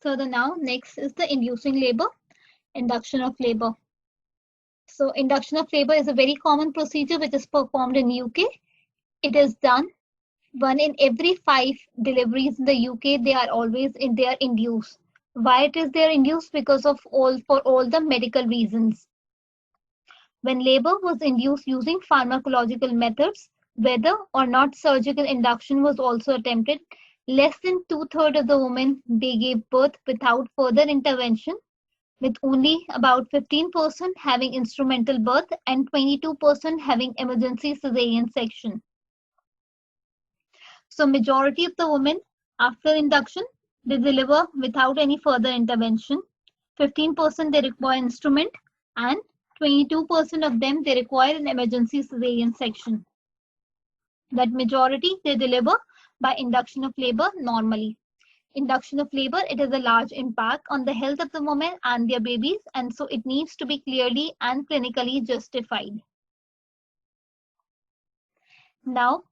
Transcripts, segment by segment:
So now next is the inducing labor, induction of labor. So induction of labor is a very common procedure which is performed in UK. It is done one in every 5 deliveries in the UK. They are induced. Why it is they are induced? Because of all the medical reasons. When labor was induced using pharmacological methods, whether or not surgical induction was also attempted, less than two-thirds of the women they gave birth without further intervention, with only about 15% having instrumental birth and 22% having emergency cesarean section. So majority of the women after induction, they deliver without any further intervention. 15% they require instrument and 22% of them they require an emergency cesarean section. That majority they deliver by induction of labor normally. Induction of labor, it has a large impact on the health of the women and their babies, and so it needs to be clearly and clinically justified. Now,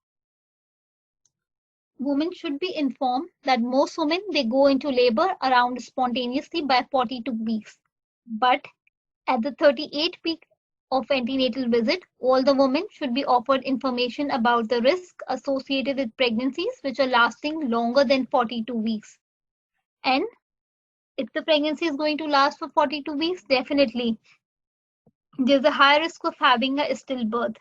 women should be informed that most women they go into labor around spontaneously by 42 weeks. But at the 38th week of antenatal visit, all the women should be offered information about the risk associated with pregnancies which are lasting longer than 42 weeks. And if the pregnancy is going to last for 42 weeks, definitely there's a high risk of having a stillbirth.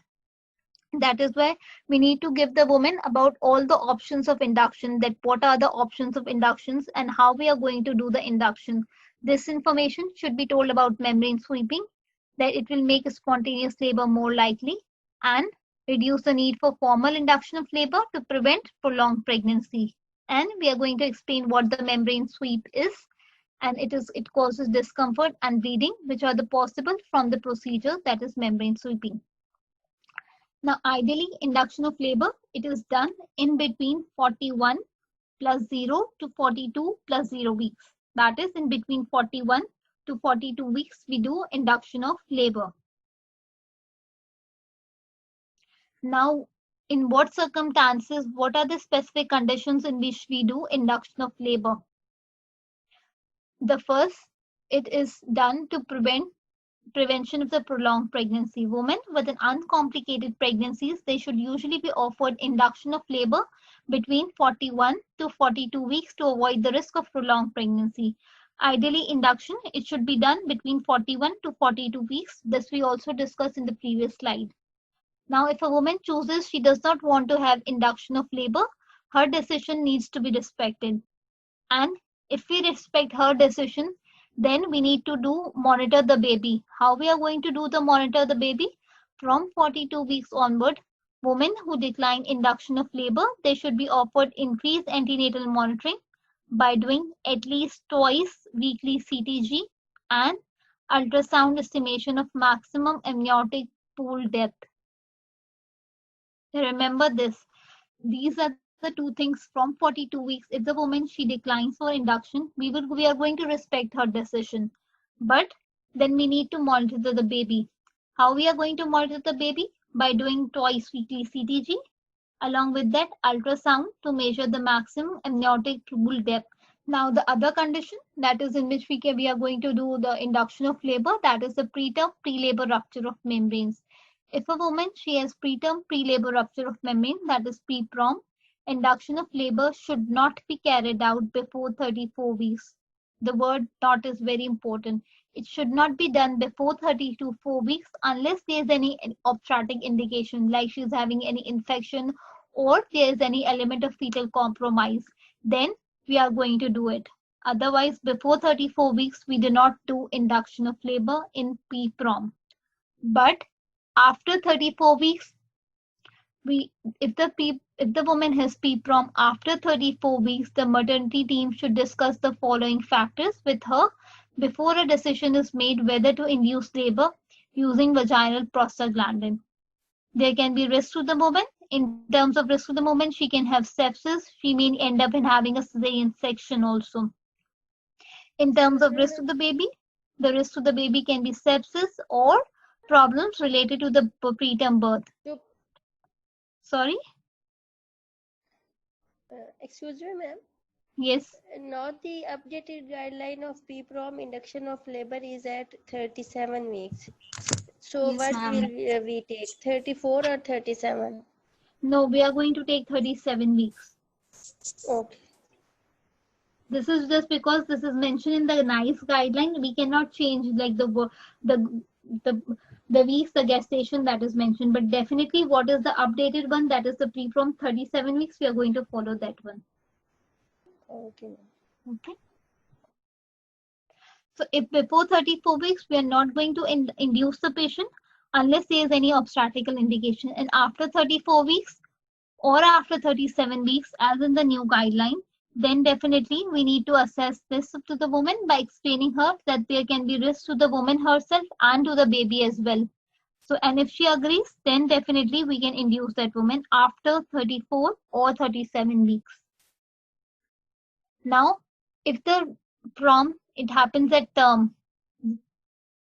That is why we need to give the woman about all the options of induction, that what are the options of inductions and how we are going to do the induction. This information should be told about membrane sweeping, that it will make spontaneous labor more likely and reduce the need for formal induction of labor to prevent prolonged pregnancy. And we are going to explain what the membrane sweep is, and it causes discomfort and bleeding, which are the possible from the procedure that is membrane sweeping. Now, ideally, induction of labor, it is done in between 41 plus 0 to 42 plus 0 weeks. That is, in between 41 to 42 weeks, we do induction of labor. Now, in what circumstances, what are the specific conditions in which we do induction of labor? The first, it is done to prevention of the prolonged pregnancy. Women with an uncomplicated pregnancies, they should usually be offered induction of labor between 41 to 42 weeks to avoid the risk of prolonged pregnancy. Ideally, induction, it should be done between 41 to 42 weeks. This we also discussed in the previous slide. Now, if a woman chooses she does not want to have induction of labor, her decision needs to be respected. And if we respect her decision, then we need to do monitor the baby. How we are going to do the monitor the baby? From 42 weeks onward, women who decline induction of labor, they should be offered increased antenatal monitoring by doing at least twice weekly CTG and ultrasound estimation of maximum amniotic pool depth. Remember this. These are the two things from 42 weeks. If the woman she declines for induction, we are going to respect her decision. But then we need to monitor the baby. How we are going to monitor the baby? By doing twice weekly CTG, along with that ultrasound to measure the maximum amniotic tubule depth. Now the other condition that is in which we are going to do the induction of labor, that is the preterm pre-labor rupture of membranes. If a woman she has preterm pre-labor rupture of membrane, that is PPROM, induction of labor should not be carried out before 34 weeks. The word not is very important. It should not be done before 34 weeks unless there is any obstetric indication, like she is having any infection or there is any element of fetal compromise. Then we are going to do it. Otherwise, before 34 weeks, we do not do induction of labor in PPROM. But after 34 weeks, if the woman has PPROM after 34 weeks, the maternity team should discuss the following factors with her before a decision is made whether to induce labor using vaginal prostaglandin. There can be risk to the woman. In terms of risk to the woman, she can have sepsis. She may end up in having a cesarean section also. In terms of risk to the baby, the risk to the baby can be sepsis or problems related to the preterm birth. Sorry? Excuse me, ma'am. Yes. Now the updated guideline of PPROM induction of labor is at 37 weeks. So Yes, what will ma'am. we take? 34 or 37? No, we are going to take 37 weeks. Okay. This is just because this is mentioned in the NICE guideline. We cannot change like the the the weeks, the gestation that is mentioned. But definitely, what is the updated one? That is the pre-prom 37 weeks. We are going to follow that one. Okay. Okay. So if before 34 weeks, we are not going to induce the patient unless there is any obstetrical indication. And after 34 weeks or after 37 weeks, as in the new guideline, then definitely we need to assess this to the woman by explaining her that there can be risk to the woman herself and to the baby as well. So, and if she agrees, then definitely we can induce that woman after 34 or 37 weeks. Now, if the prom, it happens at term,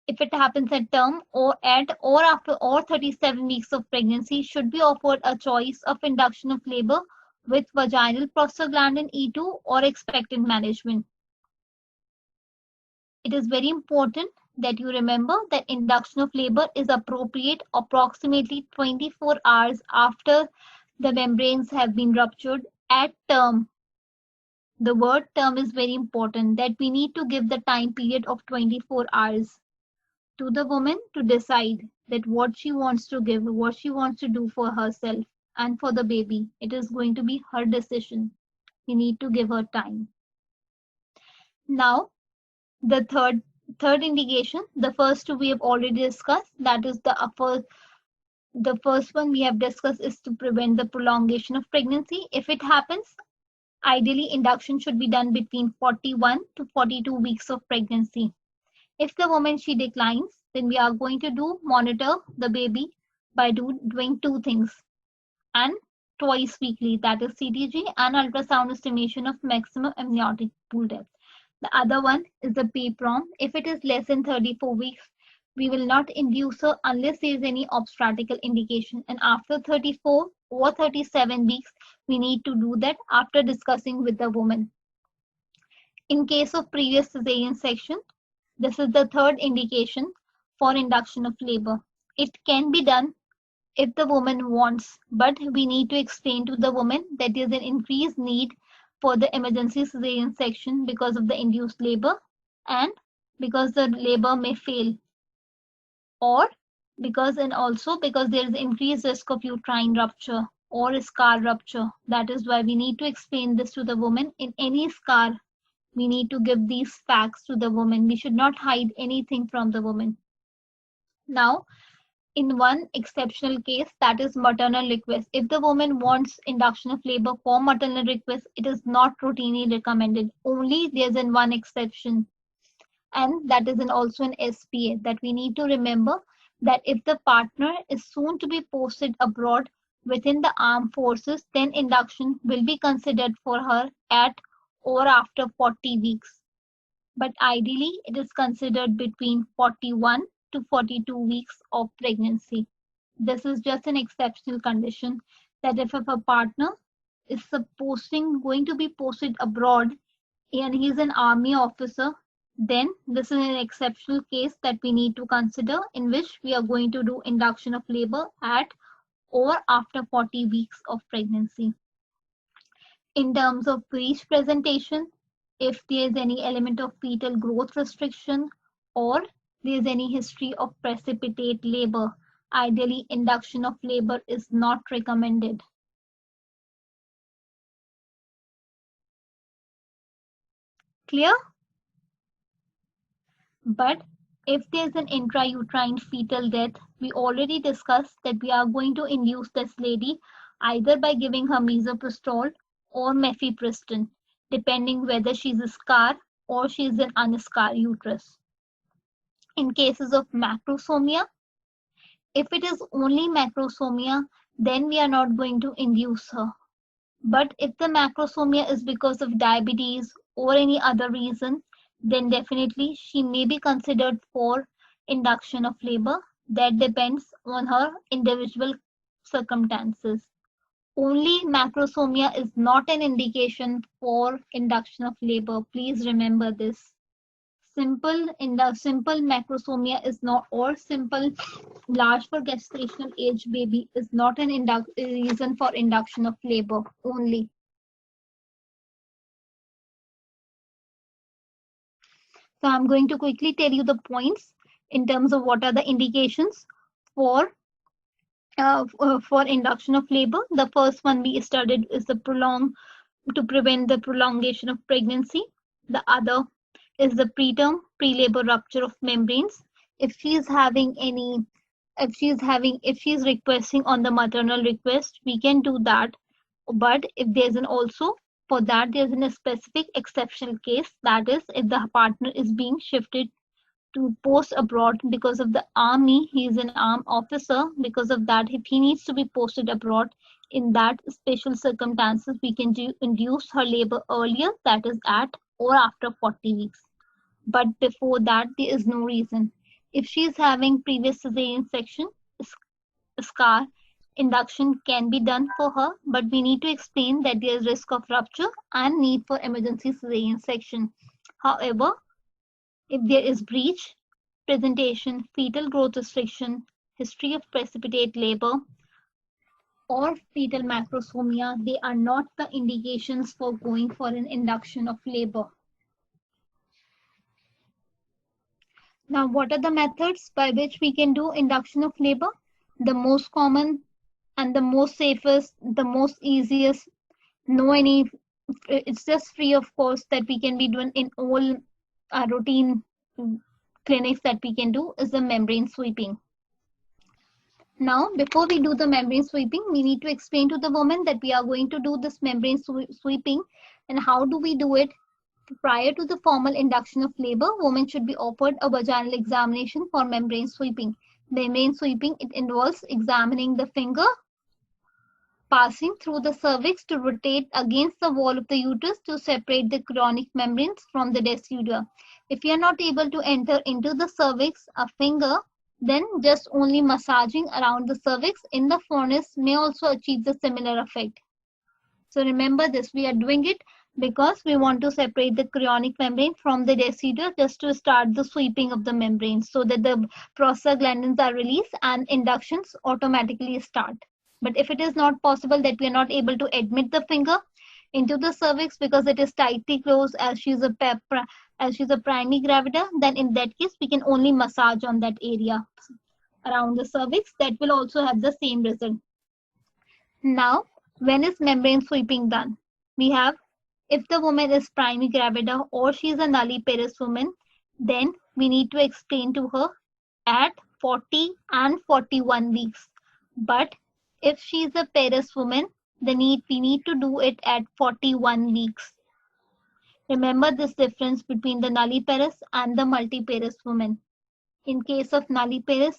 if it happens at term or at or after or 37 weeks of pregnancy, should be offered a choice of induction of labor with vaginal prostaglandin E2 or expectant management. It is very important that you remember that induction of labor is appropriate approximately 24 hours after the membranes have been ruptured at term. The word term is very important, that we need to give the time period of 24 hours to the woman to decide that what she wants to give, what she wants to do for herself and for the baby. It is going to be her decision. We need to give her time. Now, the third indication, the first two we have already discussed. That is the first one we have discussed is to prevent the prolongation of pregnancy. If it happens, ideally induction should be done between 41 to 42 weeks of pregnancy. If the woman she declines, then we are going to monitor the baby by doing two things and twice weekly, that is CTG and ultrasound estimation of maximum amniotic pool depth. The other one is the PPROM. If it is less than 34 weeks, we will not induce her unless there is any obstetrical indication. And after 34 or 37 weeks, we need to do that after discussing with the woman. In case of previous cesarean section, this is the third indication for induction of labor. It can be done if the woman wants, but we need to explain to the woman that there is an increased need for the emergency cesarean section because of the induced labor and because the labor may fail, or because and also because there is increased risk of uterine rupture or scar rupture. That is why we need to explain this to the woman. In any scar, we need to give these facts to the woman. We should not hide anything from the woman. Now, in one exceptional case, that is maternal request. If the woman wants induction of labor for maternal request, it is not routinely recommended. Only there's in one exception, and that is in also an SPA, that we need to remember that if the partner is soon to be posted abroad within the armed forces, then induction will be considered for her at or after 40 weeks. But ideally, it is considered between 41 to 42 weeks of pregnancy. This is just an exceptional condition that if a partner is going to be posted abroad and he's an army officer, then this is an exceptional case that we need to consider, in which we are going to do induction of labor at or after 40 weeks of pregnancy. In terms of breech presentation, if there is any element of fetal growth restriction or there is any history of precipitate labor, ideally induction of labor is not recommended. Clear? But if there's an intrauterine fetal death, we already discussed that we are going to induce this lady either by giving her misoprostol or mifepristone, depending whether she's a scar or she's an unscarred uterus. In cases of macrosomia, if it is only macrosomia, then we are not going to induce her. But if the macrosomia is because of diabetes or any other reason, then definitely she may be considered for induction of labor. That depends on her individual circumstances. Only macrosomia is not an indication for induction of labor. Please remember this. Simple macrosomia is not, or simple large for gestational age baby is not an reason for induction of labor only. So I'm going to quickly tell you the points in terms of what are the indications for induction of labor. The first one we studied is to prevent the prolongation of pregnancy. The other is the preterm pre-labor rupture of membranes. If she is requesting on the maternal request, we can do that. But if there's a specific exceptional case, that is if the partner is being shifted to post abroad because of the army, he is an armed officer. Because of that, if he needs to be posted abroad, in that special circumstances, we can induce her labor earlier, that is at or after 40 weeks. But before that, there is no reason. If she is having previous cesarean section scar, induction can be done for her, but we need to explain that there is risk of rupture and need for emergency cesarean section. However, if there is breech, presentation, fetal growth restriction, history of precipitate labor, or fetal macrosomia, they are not the indications for going for an induction of labor. Now, what are the methods by which we can do induction of labor? The most common and the most safest, the most easiest, it's just free of cost that we can be doing in all routine clinics that we can do is the membrane sweeping. Now, before we do the membrane sweeping, we need to explain to the woman that we are going to do this membrane sweeping and how do we do it. Prior to the formal induction of labor, women should be offered a vaginal examination for membrane sweeping. Membrane sweeping, it involves examining the finger, passing through the cervix to rotate against the wall of the uterus to separate the chorionic membranes from the deciduum. If you are not able to enter into the cervix a finger, then just only massaging around the cervix in the furnace may also achieve the similar effect. So remember this, we are doing it because we want to separate the chorionic membrane from the deciduum just to start the sweeping of the membrane so that the prostaglandins are released and inductions automatically start. But if it is not possible that we are not able to admit the finger into the cervix because it is tightly closed as she's a primary gravida, then in that case we can only massage on that area around the cervix. That will also have the same result. Now, when is membrane sweeping done? We have, if the woman is primary gravida or she is a nulliparous woman, then we need to explain to her at 40 and 41 weeks. But if she is a parous woman, we need to do it at 41 weeks. Remember this difference between the nulliparous and the multiparous woman. In case of nulliparous,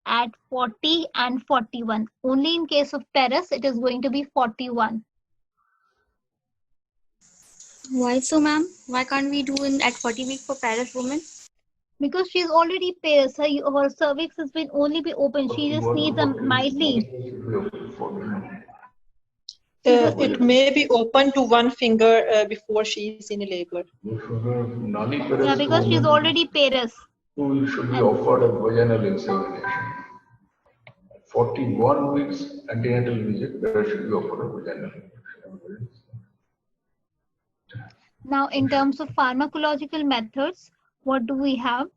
at 40 and 41. Only in case of parous, it is going to be 41. Why so, ma'am? Why can't we do it at 40 weeks for parous woman? Because she is already parous. Her cervix has been only be open. She just needs a mildly. It may be open to one finger before she is in labor. Yeah, because she's already parous. So you should be offered a vaginal examination. 41 weeks antenatal visit, there should be offered a vaginal examination. Now, in terms of pharmacological methods, what do we have?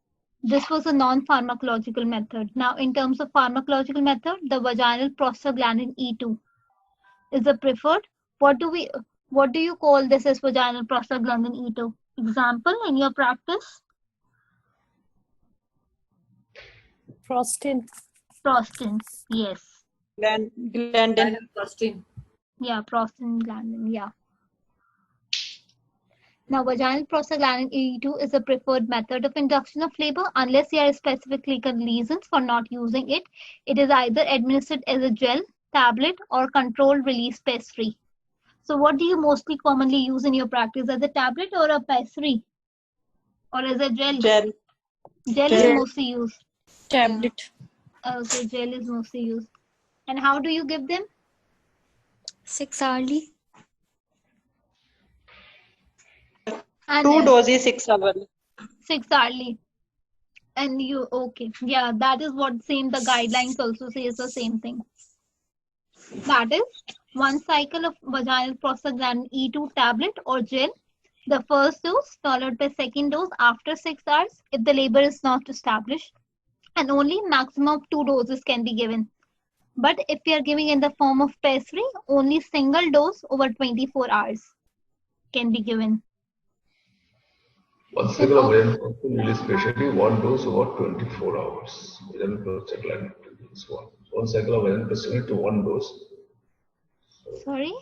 This was a non-pharmacological method. Now, in terms of pharmacological method, the vaginal prostaglandin E2 is the preferred. What do you call this as vaginal prostaglandin E2? Example in your practice? Prostin. Prostin, yes. Glandin. Prostin. Yeah, prostaglandin, yeah. Now, vaginal prostaglandin E2 is a preferred method of induction of labor unless there are specific clinical reasons for not using it. It is either administered as a gel, tablet, or controlled release pessary. So what do you mostly commonly use in your practice, as a tablet or a pessary? Or as a gel? Gel. Gel is mostly used. Tablet. Okay, gel is mostly used. And how do you give them? 6 hourly. And 2 doses 6 hourly. 6 hourly. And you, okay. Yeah, that is what same, the guidelines also says the same thing. That is 1 cycle of vaginal prostaglandin E2 tablet or gel, the first dose followed by second dose after 6 hours if the labor is not established, and only maximum of 2 doses can be given. But if we are giving in the form of pessary, only single dose over 24 hours can be given. One cycle of vaginal prostaglandin is specially 1 dose over 24 hours. Vaginal prostaglandin is one cycle of vaginal prostaglandin to 1 dose. Sorry?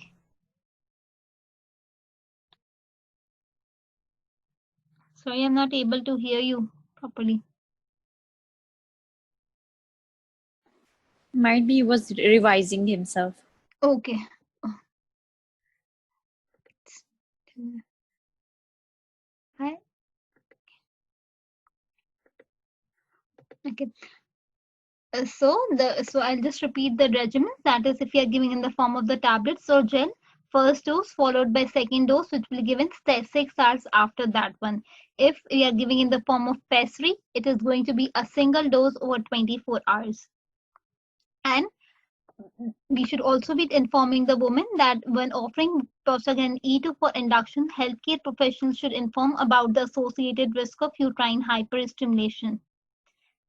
Sorry, I'm not able to hear you properly. Might be he was revising himself. Okay. Hi. Okay. So I'll just repeat the regimen. That is, if you are giving in the form of the tablets or gel, first dose followed by second dose, which will be given 6 hours after that one. If we are giving in the form of pessary, it is going to be a single dose over 24 hours. And we should also be informing the woman that when offering prostaglandin E2 for induction, healthcare professionals should inform about the associated risk of uterine hyperstimulation.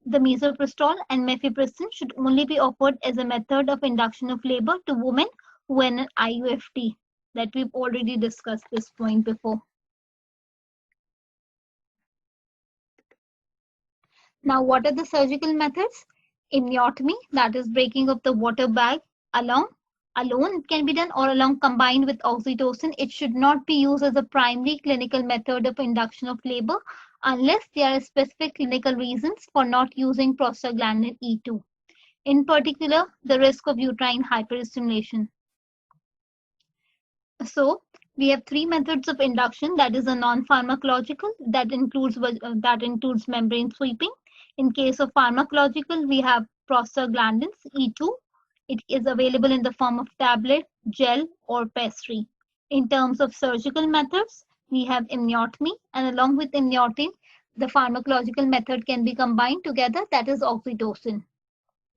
The misoprostol and mifepristone should only be offered as a method of induction of labor to women who are in IUFT. That we've already discussed this point before. Now, what are the surgical methods? Amniotomy, that is breaking of the water bag alone. It can be done, or along combined with oxytocin. It should not be used as a primary clinical method of induction of labor unless there are specific clinical reasons for not using prostaglandin E2. In particular, the risk of uterine hyperstimulation. So, we have 3 methods of induction. That is a non-pharmacological, that includes membrane sweeping. In case of pharmacological, we have prostaglandins E2. It is available in the form of tablet, gel, or pessary. In terms of surgical methods, we have amniotomy, and along with amniotomy, the pharmacological method can be combined together, that is oxytocin.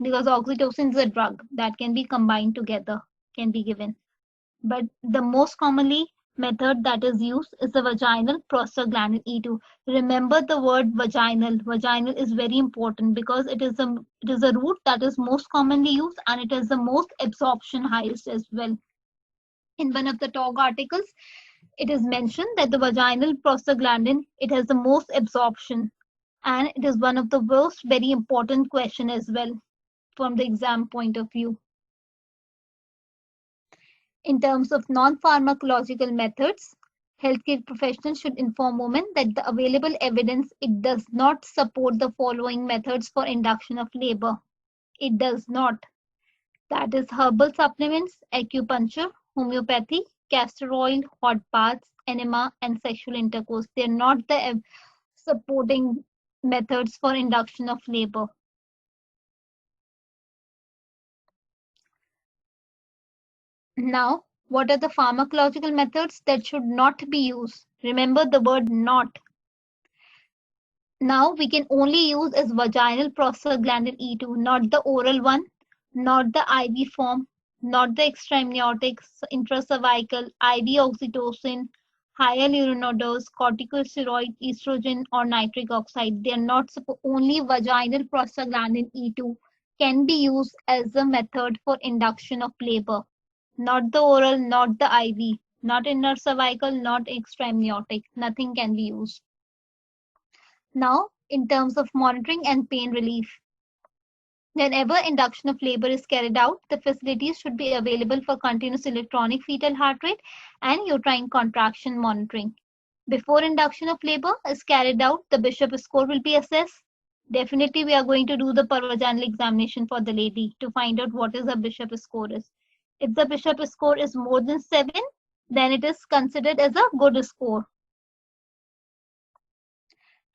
Because oxytocin is a drug that can be combined together, can be given. But the most commonly method that is used is the vaginal prostaglandin E2. Remember the word vaginal. Vaginal is very important because it is a route that is most commonly used, and it is the most absorption highest as well. In one of the talk articles, it is mentioned that the vaginal prostaglandin, it has the most absorption, and it is one of the most very important question as well from the exam point of view. In terms of non-pharmacological methods, healthcare professionals should inform women that the available evidence, it does not support the following methods for induction of labor. It does not. That is herbal supplements, acupuncture, homeopathy, castor oil, hot baths, enema, and sexual intercourse. They're not the supporting methods for induction of labor. Now, what are the pharmacological methods that should not be used? Remember the word not. Now we can only use as vaginal prostaglandin E2, not the oral one, not the IV form, not the extraamniotic, intracervical, IV oxytocin, hyaluronidase, corticosteroid, estrogen, or nitric oxide. They are not only vaginal prostaglandin E2 can be used as a method for induction of labor. Not the oral, not the IV, not inner cervical, not extraamniotic. Nothing can be used. Now, in terms of monitoring and pain relief, whenever induction of labor is carried out, the facilities should be available for continuous electronic fetal heart rate and uterine contraction monitoring. Before induction of labor is carried out, the Bishop score will be assessed. Definitely, we are going to do the pervaginal examination for the lady to find out what is the Bishop score is. If the Bishop score is more than 7, then it is considered as a good score.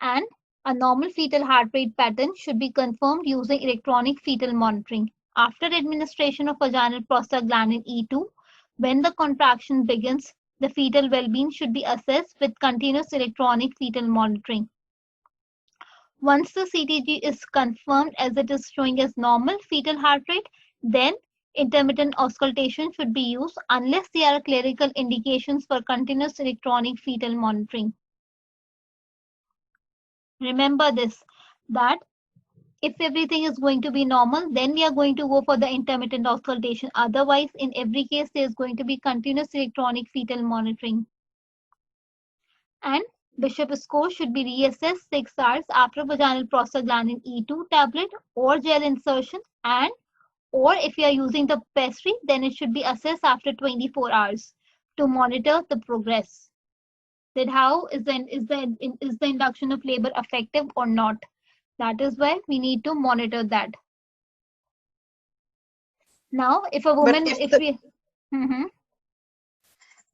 And a normal fetal heart rate pattern should be confirmed using electronic fetal monitoring. After administration of vaginal prostaglandin E2, When the contraction begins, the fetal well-being should be assessed with continuous electronic fetal monitoring. Once the CTG is confirmed as it is showing as normal fetal heart rate, then intermittent auscultation should be used unless there are clinical indications for continuous electronic fetal monitoring. Remember this, that if everything is going to be normal, then we are going to go for the intermittent auscultation. Otherwise, in every case, there is going to be continuous electronic fetal monitoring. And Bishop score should be reassessed 6 hours after vaginal prostaglandin E2 tablet or gel insertion, and or if you are using the pessary, then it should be assessed after 24 hours to monitor the progress. That how is the induction of labor effective or not? That is why we need to monitor that. Now, if a woman,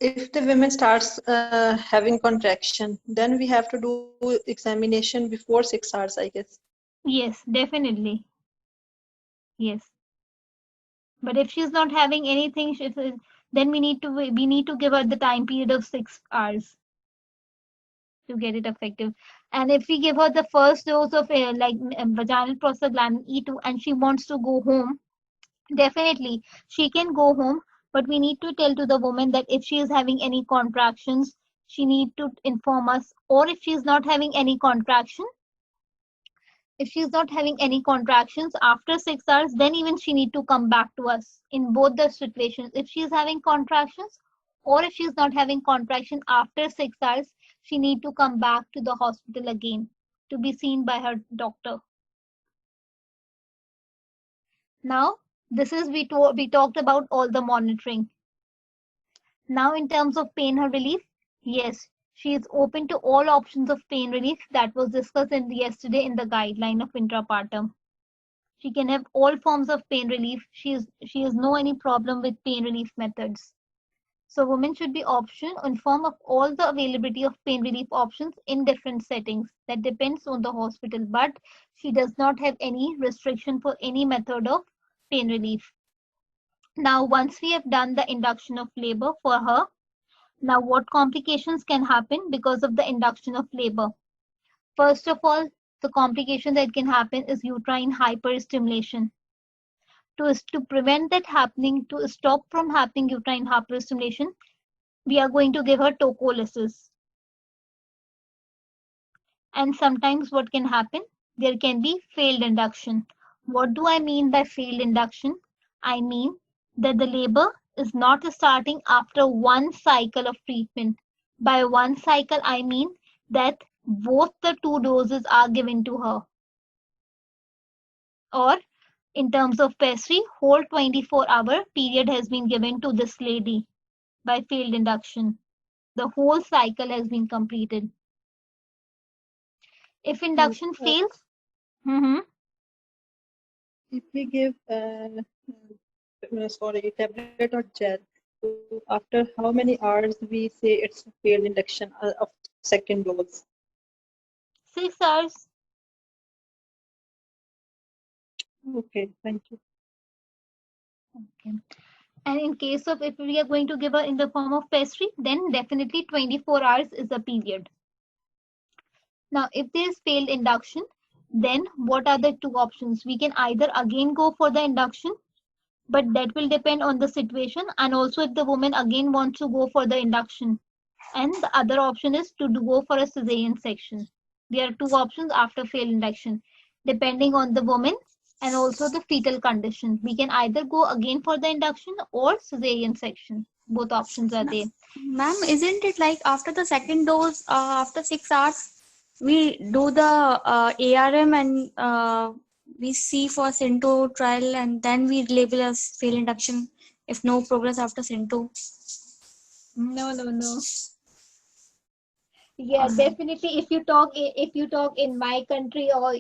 if the woman starts having contraction, then we have to do examination before 6 hours, I guess. Yes, definitely. Yes. But if she's not having anything, then we need to give her the time period of 6 hours to get it effective. And if we give her the first dose of vaginal prostaglandin E2 and she wants to go home, definitely she can go home, but we need to tell to the woman that if she is having any contractions, she need to inform us, or if she is not having any contraction, if she is not having any contractions after 6 hours, then even she need to come back to us in both the situations. If she is having contractions or if she is not having contraction after 6 hours, she need to come back to the hospital again to be seen by her doctor. Now, this is we talked about all the monitoring. Now, in terms of pain relief, yes, she is open to all options of pain relief that was discussed yesterday in the guideline of intrapartum. She can have all forms of pain relief. She has no any problem with pain relief methods. So women should be informed of all the availability of pain relief options in different settings. That depends on the hospital, but she does not have any restriction for any method of pain relief. Now, once we have done the induction of labor for her, now what complications can happen because of the induction of labor? First of all, the complication that can happen is uterine hyperstimulation. To prevent that happening, to stop from happening uterine hyperstimulation, we are going to give her tocolysis. And sometimes what can happen? There can be failed induction. What do I mean by failed induction? I mean that the labor is not starting after one cycle of treatment. By one cycle, I mean that both the 2 doses are given to her. Or in terms of pessary, whole 24-hour period has been given to this lady by failed induction. The whole cycle has been completed. If induction fails, if we give tablet or gel, so after how many hours we say it's a failed induction of second dose? 6 hours. Okay, thank you. Okay. And in case of if we are going to give her in the form of pessary, then definitely 24 hours is the period. Now, if there is failed induction, then what are the 2 options? We can either again go for the induction, but that will depend on the situation, and also if the woman again wants to go for the induction. And the other option is to go for a cesarean section. There are 2 options after failed induction, depending on the woman and also the fetal condition. We can either go again for the induction or cesarean section. Both options are there. Ma'am, isn't it like after the second dose, after 6 hours, we do the ARM and we see for Cinto trial and then we label as failed induction if no progress after Cinto? No. Yeah, definitely. If you talk in my country or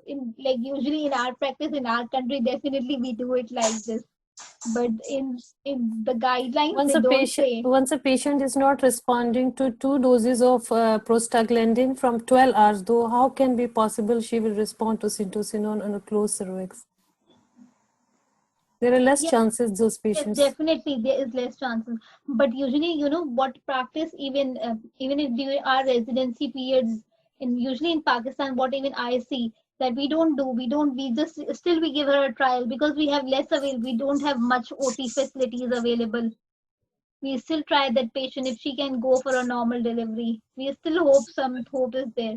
in like usually in our practice in our country, definitely we do it like this. But in the guidelines, once a patient is not responding to 2 doses of prostaglandin from 12 hours, though, how can be possible she will respond to syntocinon on a closed cervix? There are less Yeah. chances those Yes, patients. definitely there is less chances. But usually, what practice even if during our residency periods usually in Pakistan, what even I see that we just still we give her a trial because we have less available. We don't have much OT facilities available. We still try that patient if she can go for a normal delivery. We still hope some hope is there.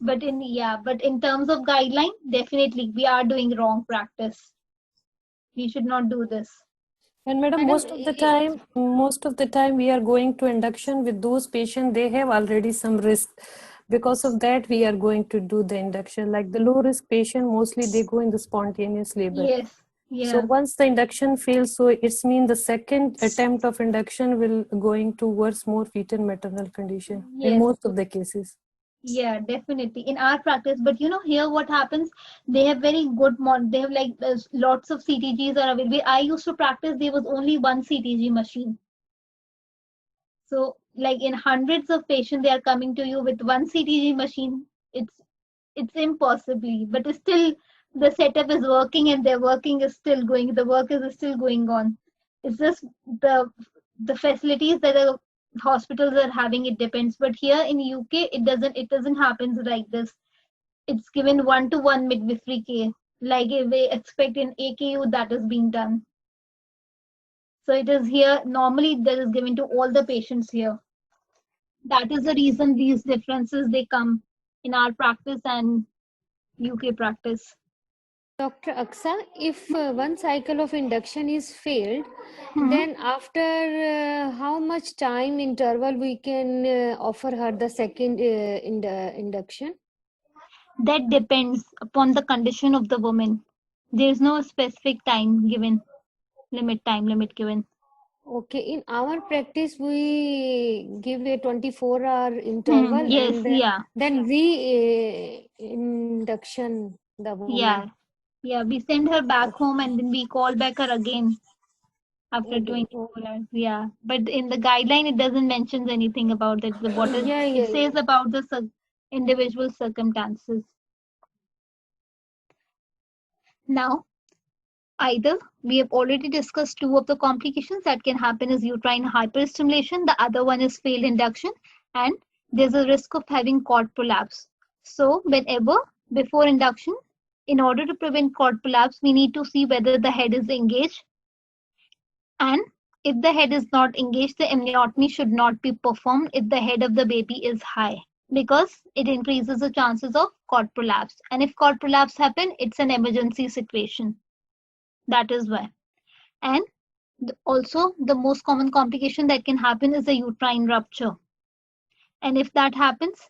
But in terms of guideline, definitely we are doing wrong practice. We should not do this. And madam, Madam, most of the time we are going to induction with those patients, they have already some risk. Because of that, we are going to do the induction. Like the low risk patient, mostly they go in the spontaneous labor. Yes. So Yeah. once the induction fails, so it's mean the second attempt of induction will going towards more fetal maternal condition in Yes. most of the cases. Yeah, definitely in our practice. But here what happens, they have very good they have like there's lots of CTGs are available. I used to practice, there was only one CTG machine. So like in hundreds of patients, they are coming to you with one CTG machine. It's impossibly, but it's still the setup is working and their working is still going. The work is still going on. It's just the facilities that the hospitals are having, it depends. But here in UK, it doesn't happen like this. It's given 1-to-1 midwifery care, like if they expect in AKU that is being done. So it is here normally that is given to all the patients here. That is the reason these differences they come in our practice and UK practice. Dr. Aksa, if one cycle of induction is failed, Mhm. then after how much time interval we can offer her the second induction? That depends upon the condition of the woman. There is no specific time limit given. Okay, in our practice, we give a 24-hour interval Yes, and yeah, then we induction the woman. yeah. We send her back home and then we call back her again after Okay. 24 hours. Yeah, but in the guideline, it doesn't mention anything about it. Yeah, It yeah, says yeah. about the individual circumstances. Now, either we have already discussed two of the complications that can happen is uterine hyperstimulation, the other one is failed induction, and there's a risk of having cord prolapse. So, whenever before induction, in order to prevent cord prolapse, we need to see whether the head is engaged, and if the head is not engaged, the amniotomy should not be performed if the head of the baby is high, because it increases the chances of cord prolapse. And if cord prolapse happen, it's an emergency situation. That is why. And also, the most common complication that can happen is the uterine rupture. And if that happens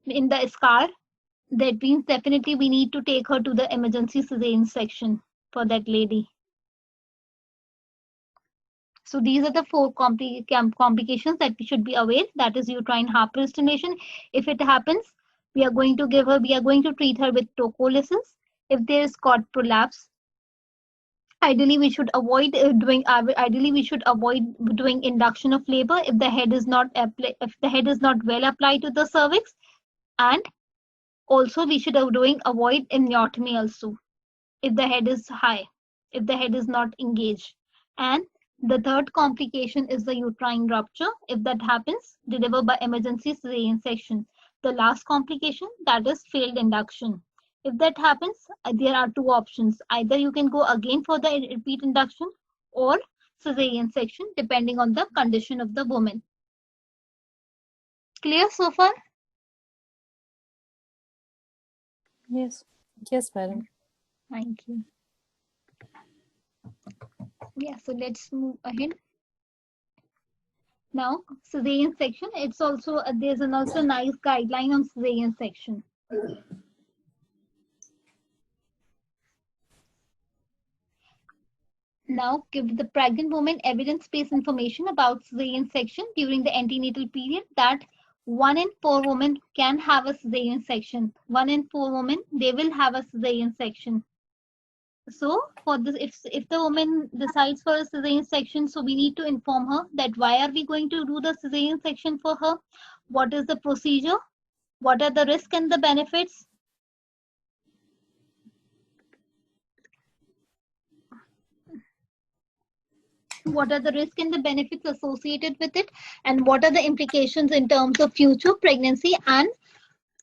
in the scar, that means definitely we need to take her to the emergency cesarean section for that lady. So these are the four complications that we should be aware. That is uterine hyperstimulation. If it happens, we are going to treat her with tocolysis. If there is cord prolapse, ideally we should avoid doing induction of labor if the head is not well applied to the cervix, and also we should avoid amniotomy also if the head is high, if the head is not engaged. And the third complication is the uterine rupture. If that happens, deliver by emergency cesarean section. The last complication, that is failed induction. If that happens, there are two options. Either you can go again for the repeat induction or cesarean section, depending on the condition of the woman. Clear so far? Yes. Yes, madam. Thank you. Yeah, so let's move ahead. Now, cesarean section, it's also, there's an also nice guideline on cesarean section. Now, give the pregnant woman evidence-based information about cesarean section during the antenatal period, that 1 in 4 women can have a cesarean section. 1 in 4 women, they will have a cesarean section. So for this, if the woman decides for a cesarean section, so we need to inform her that why are we going to do the cesarean section for her? What is the procedure? What are the risks and the benefits? what are the risks and the benefits associated with it, and what are the implications in terms of future pregnancy, and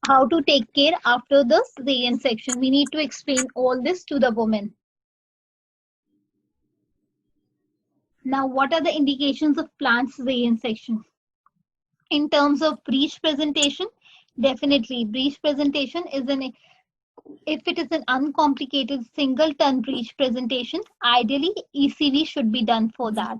how to take care after the cesarean section. We need to explain all this to the woman. Now, what are the indications of planned cesarean section? In terms of breech presentation, definitely breech presentation is if it is an uncomplicated single turn breech presentation, ideally ECV should be done for that.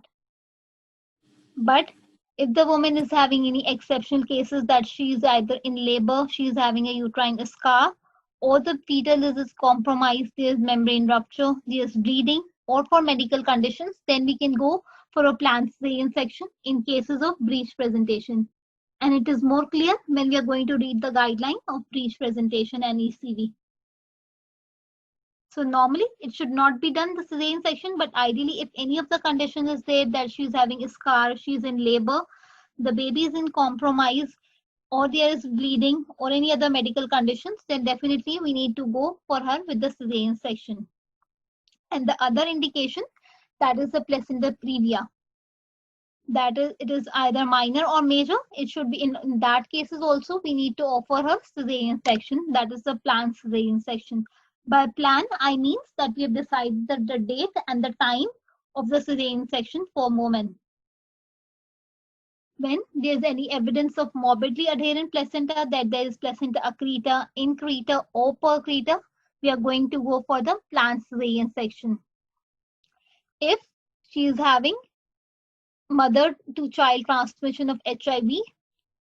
But if the woman is having any exceptional cases that she is either in labor, she is having a uterine scar, or the fetal is compromised, there is membrane rupture, there is bleeding, or for medical conditions, then we can go for a planned cesarean section in cases of breech presentation. And it is more clear when we are going to read the guideline of breech presentation and ECV. So normally it should not be done the cesarean section, but ideally if any of the condition is there that she's having a scar, she's in labor, the baby is in compromise, or there is bleeding or any other medical conditions, then definitely we need to go for her with the cesarean section. And the other indication, that is the placenta previa. That is, it is either minor or major. It should be in that cases also we need to offer her cesarean section. That is the planned cesarean section. By plan, I means that we have decided the date and the time of the cesarean section for women. When there is any evidence of morbidly adherent placenta, that there is placenta accreta, increta, or percreta, we are going to go for the planned cesarean section. If she is having mother to child transmission of HIV,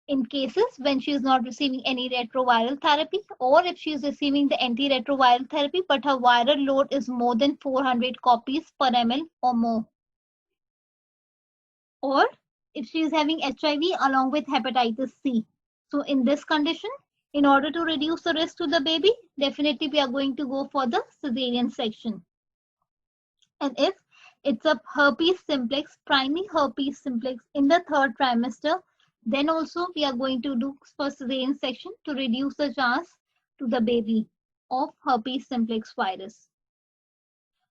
in cases when she is not receiving any retroviral therapy, or if she is receiving the antiretroviral therapy but her viral load is more than 400 copies per ml or more, or if she is having HIV along with hepatitis C. So in this condition, in order to reduce the risk to the baby, definitely we are going to go for the cesarean section. And if it's a herpes simplex, primary herpes simplex in the 3rd trimester, then also we are going to do for cesarean section to reduce the chance to the baby of herpes simplex virus.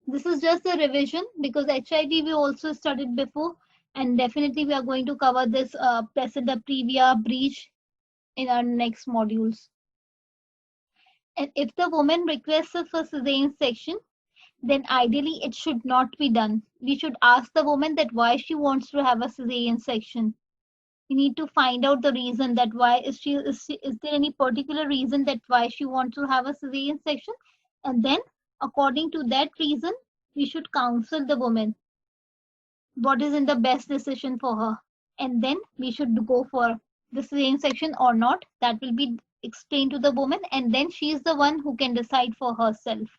This is just a revision because HIV we also studied before, and definitely we are going to cover this placenta previa, breech in our next modules. And if the woman requests for cesarean section, then ideally it should not be done. We should ask the woman that why she wants to have a cesarean section. We need to find out the reason that why is there any particular reason that why she wants to have a cesarean section, and then according to that reason we should counsel the woman what is in the best decision for her, and then we should go for the cesarean section or not. That will be explained to the woman, and then she is the one who can decide for herself.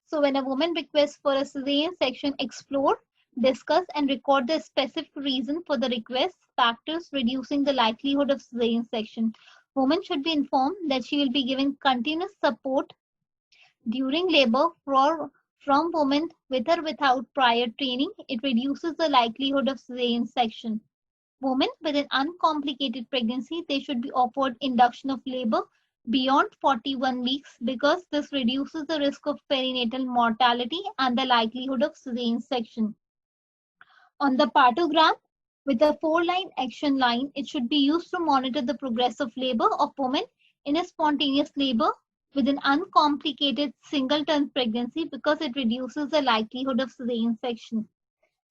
So when a woman requests for a cesarean section, explore, discuss and record the specific reason for the request, factors reducing the likelihood of cesarean section. Woman should be informed that she will be given continuous support during labor from women with or without prior training. It reduces the likelihood of cesarean section. Women with an uncomplicated pregnancy, they should be offered induction of labor beyond 41 weeks because this reduces the risk of perinatal mortality and the likelihood of cesarean section. On the partogram, with a 4-line action line, it should be used to monitor the progress of labor of women in a spontaneous labor with an uncomplicated single-turn pregnancy because it reduces the likelihood of cesarean section.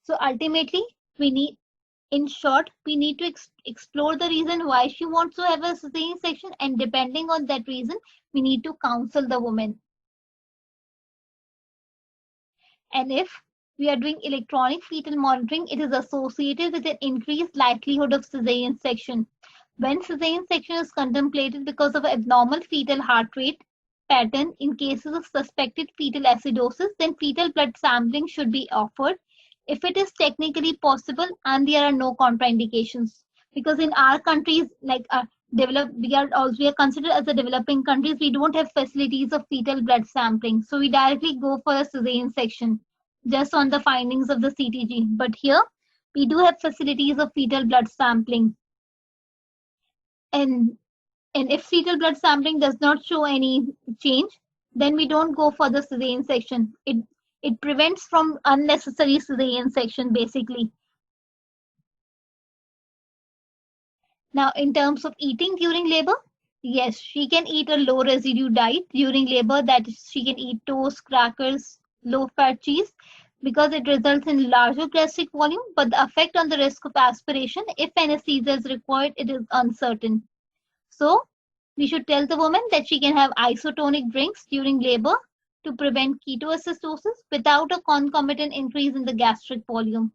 So ultimately, in short, we need to explore the reason why she wants to have a cesarean section, and depending on that reason, we need to counsel the woman. And if we are doing electronic fetal monitoring, it is associated with an increased likelihood of cesarean section. When cesarean section is contemplated because of abnormal fetal heart rate pattern in cases of suspected fetal acidosis, then fetal blood sampling should be offered if it is technically possible and there are no contraindications. Because in our countries, like we are considered as a developing countries, we don't have facilities of fetal blood sampling, so we directly go for a cesarean section just on the findings of the CTG. But here we do have facilities of fetal blood sampling, and if fetal blood sampling does not show any change, then we don't go for the cesarean section. It prevents from unnecessary cesarean section basically. Now, in terms of eating during labor, yes, she can eat a low residue diet during labor. That is, she can eat toast, crackers, low fat cheese, because it results in larger gastric volume, but the effect on the risk of aspiration, if anesthesia is required, it is uncertain. So, we should tell the woman that she can have isotonic drinks during labor to prevent ketoacidosis without a concomitant increase in the gastric volume.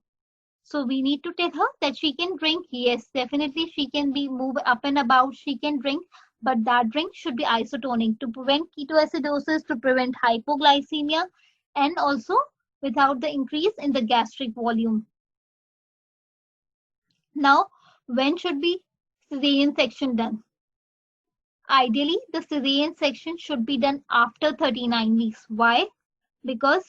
So we need to tell her that she can drink. Yes, definitely she can be moved up and about. She can drink, but that drink should be isotonic to prevent ketoacidosis, to prevent hypoglycemia, and also without the increase in the gastric volume. Now, when should be cesarean section done? Ideally, the cesarean section should be done after 39 weeks. Why? Because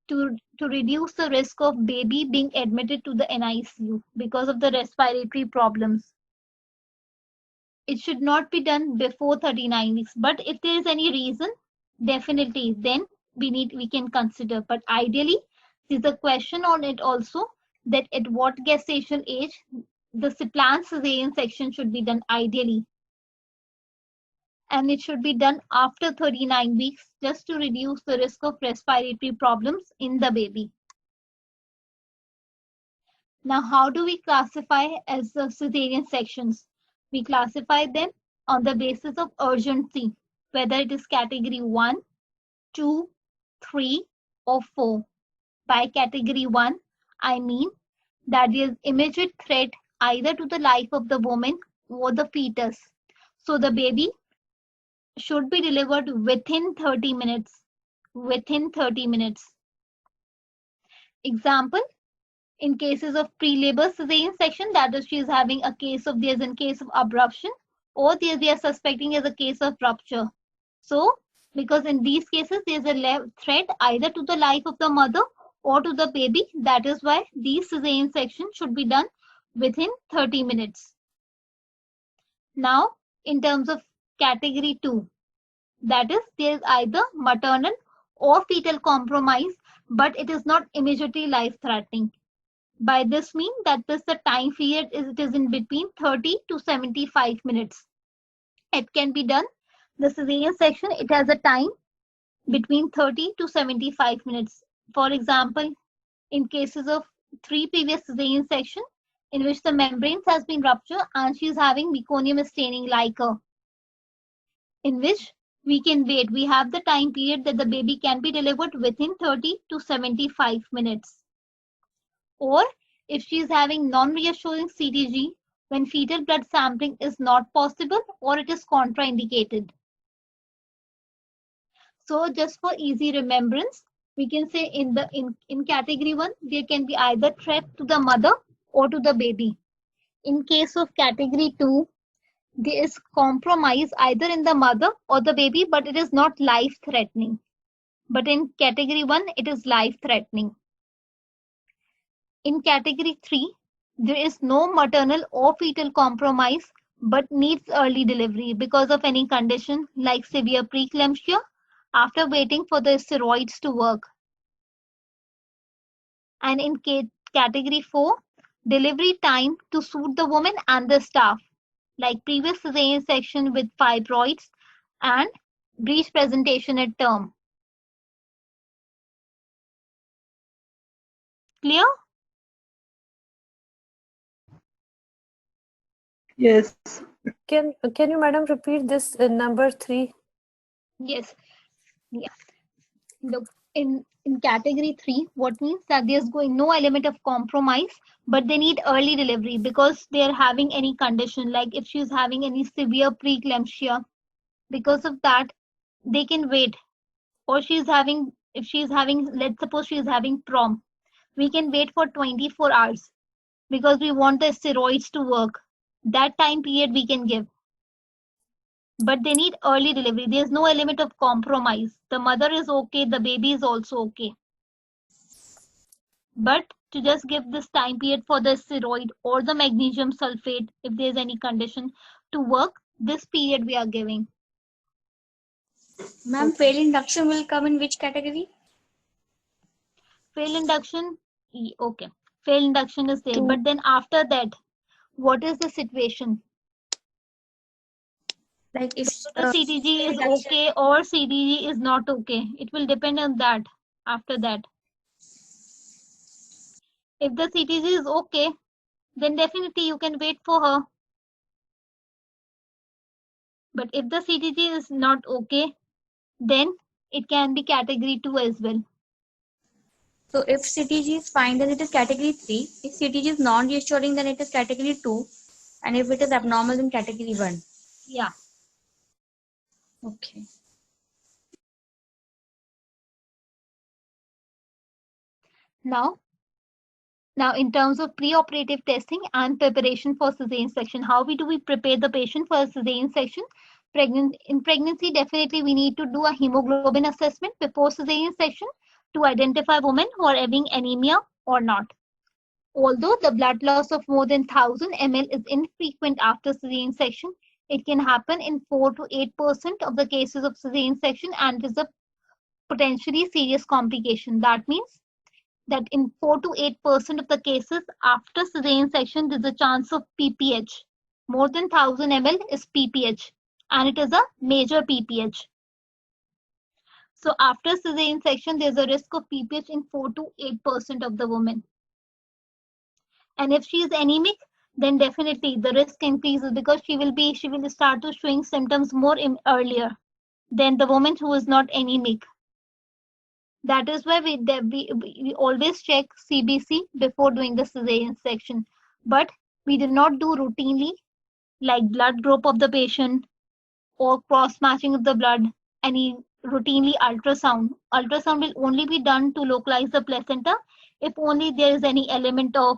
to reduce the risk of baby being admitted to the NICU because of the respiratory problems. It should not be done before 39 weeks. But if there is any reason, definitely then we can consider. But ideally, there's a question on it also that at what gestation age the planned cesarean section should be done ideally. And it should be done after 39 weeks just to reduce the risk of respiratory problems in the baby. Now, how do we classify as the cesarean sections? We classify them on the basis of urgency, whether it is category 1, 2, 3, or 4. By category 1, I mean that there is immediate threat either to the life of the woman or the fetus. So the baby should be delivered within 30 minutes. Within 30 minutes. Example, in cases of pre-labor cesarean section, that is, she is having a case of, there's a case of abruption, or they are suspecting as a case of rupture. So, because in these cases, there's a threat either to the life of the mother or to the baby. That is why these cesarean sections should be done within 30 minutes. Now, in terms of category 2, that is, there is either maternal or fetal compromise, but it is not immediately life-threatening. By this mean that the time period it is in between 30 to 75 minutes. It can be done. The cesarean section, it has a time between 30 to 75 minutes. For example, in cases of 3 previous cesarean section in which the membranes has been ruptured and she is having meconium staining liquor, in which we can wait. We have the time period that the baby can be delivered within 30 to 75 minutes. Or if she is having non-reassuring CTG when fetal blood sampling is not possible or it is contraindicated. So just for easy remembrance, we can say in category 1, there can be either threat to the mother or to the baby. In case of category 2, there is compromise either in the mother or the baby, but it is not life-threatening. But in category 1, it is life-threatening. In category 3, there is no maternal or fetal compromise, but needs early delivery because of any condition like severe preeclampsia after waiting for the steroids to work. And in category 4, delivery time to suit the woman and the staff, like previous cesarean section with fibroids and breech presentation at term. Clear? Yes. Can you, madam, repeat this number 3? Yes. Yeah. Look, in category 3, what means that there's no element of compromise, but they need early delivery because they're having any condition, like if she's having any severe preeclampsia, because of that, they can wait. Or if she's having, let's suppose she's having PROM, we can wait for 24 hours because we want the steroids to work. That time period we can give. But they need early delivery. There's no element of compromise. The mother is okay, the baby is also okay. But to just give this time period for the steroid or the magnesium sulfate, if there's any condition to work, this period we are giving. Ma'am, failed induction will come in which category? Failed induction, okay. Failed induction is there, Two. but then after that, what is the situation? Like if The CTG is okay or CTG is not okay. It will depend on that after that. If the CTG is okay, then definitely you can wait for her. But if the CTG is not okay, then it can be category 2 as well. so if CTG is fine, then it is category 3. If CTG is non-reassuring, then it is category 2. And if it is abnormal, then category 1. Yeah. Okay. Now in terms of preoperative testing and preparation for cesarean section, how do we prepare the patient for a cesarean section? In pregnancy, definitely we need to do a hemoglobin assessment before cesarean section to identify women who are having anemia or not. Although the blood loss of more than 1000 ml is infrequent after cesarean section, it can happen in 4 to 8% of the cases of cesarean section and is a potentially serious complication. That means that in 4 to 8% of the cases after cesarean section, there's a chance of PPH. More than 1000 ml is PPH, and it is a major PPH. So after cesarean section, there's a risk of PPH in 4 to 8% of the women. And if she is anemic, then definitely the risk increases because she will start to showing symptoms more earlier than the woman who is not anemic. That is why we always check CBC before doing the cesarean section. But we do not do routinely like blood group of the patient or cross matching of the blood, any routinely ultrasound. Ultrasound will only be done to localize the placenta if only there is any element of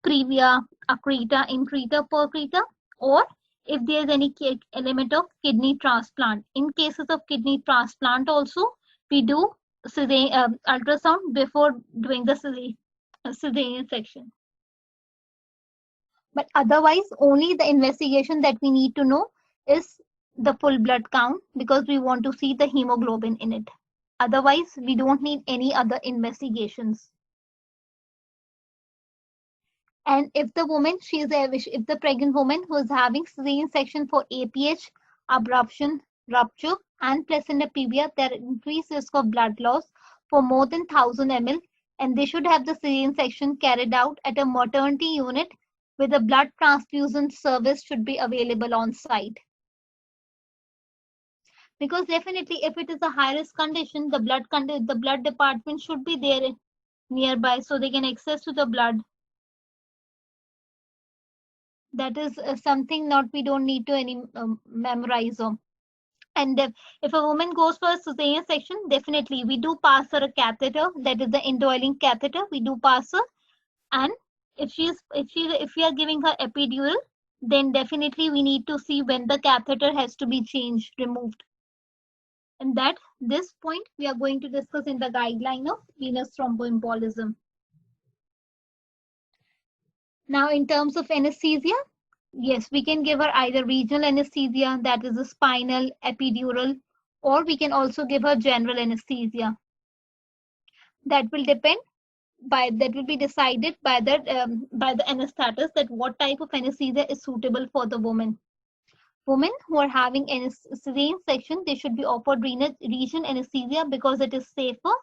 previa, accreta, increta, percreta, or if there is any element of kidney transplant. In cases of kidney transplant also, we do ultrasound before doing the cesarean section. But otherwise, only the investigation that we need to know is the full blood count because we want to see the hemoglobin in it. Otherwise, we don't need any other investigations. And if the woman, if the pregnant woman who is having cesarean section for APH, abruption, rupture, and placenta previa, there is increased risk of blood loss for more than 1000 ml, and they should have the cesarean section carried out at a maternity unit where the blood transfusion service should be available on site. Because definitely, if it is a high risk condition, the blood department should be there nearby so they can access to the blood. That is something we don't need to memorize on. And if a woman goes for a cesarean section, definitely we do pass her a catheter, that is the indwelling catheter. We do pass her, and if we are giving her epidural, then definitely we need to see when the catheter has to be changed, removed. And this point we are going to discuss in the guideline of venous thromboembolism. Now, in terms of anesthesia, yes, we can give her either regional anesthesia, that is a spinal, epidural, or we can also give her general anesthesia. That will be decided by the anesthetist that what type of anesthesia is suitable for the woman. Women who are having cesarean section, they should be offered regional anesthesia because it is safer.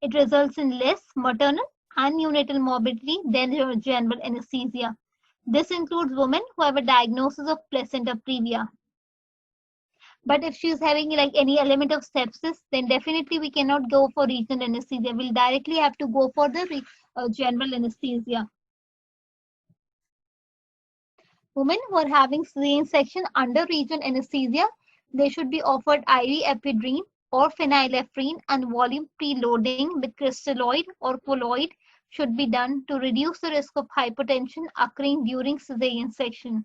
It results in less maternal and neonatal morbidity than general anesthesia. This includes women who have a diagnosis of placenta previa. But if she is having like any element of sepsis, then definitely we cannot go for regional anesthesia. We'll directly have to go for the general anesthesia. Women who are having cesarean section under regional anesthesia, they should be offered IV ephedrine or phenylephrine, and volume preloading with crystalloid or colloid should be done to reduce the risk of hypotension occurring during cesarean section.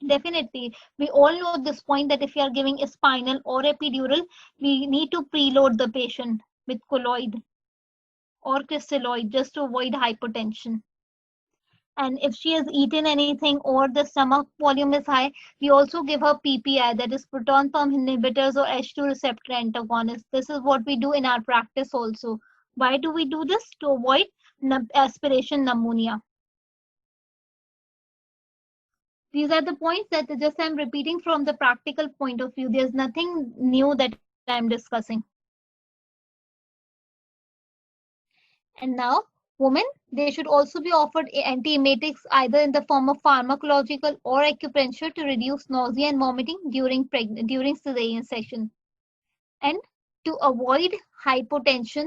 Definitely, we all know at this point that if you are giving a spinal or epidural, we need to preload the patient with colloid or crystalloid just to avoid hypotension. And if she has eaten anything or the stomach volume is high, we also give her PPI, that is proton pump inhibitors or H2 receptor antagonists. This is what we do in our practice also. Why do we do this? To avoid aspiration pneumonia. These are the points that just I'm repeating from the practical point of view. There's nothing new that I'm discussing. And now, women, they should also be offered antiemetics either in the form of pharmacological or acupuncture to reduce nausea and vomiting during cesarean section. And to avoid hypotension,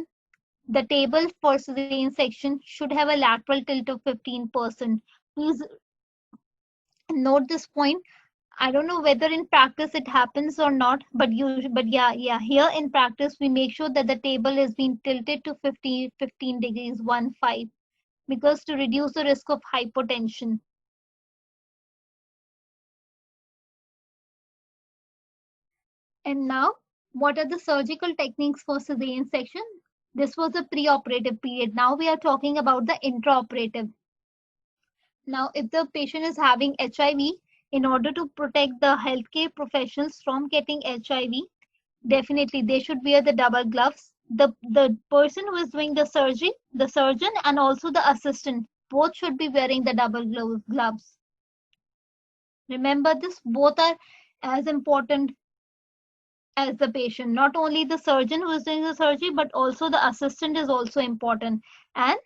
the table for cesarean section should have a lateral tilt of 15%. Please note this point. I don't know whether in practice it happens or not, but yeah, here in practice we make sure that the table is being tilted to 15 degrees, 1-5, because to reduce the risk of hypotension. And now, what are the surgical techniques for cesarean section? This was the preoperative period. Now we are talking about the intraoperative. Now, if the patient is having HIV, in order to protect the healthcare professionals from getting HIV, definitely they should wear the double gloves. The person who is doing the surgery, the surgeon, and also the assistant, both should be wearing the double gloves. Remember this, both are as important as the patient. Not only the surgeon who is doing the surgery, but also the assistant is also important. And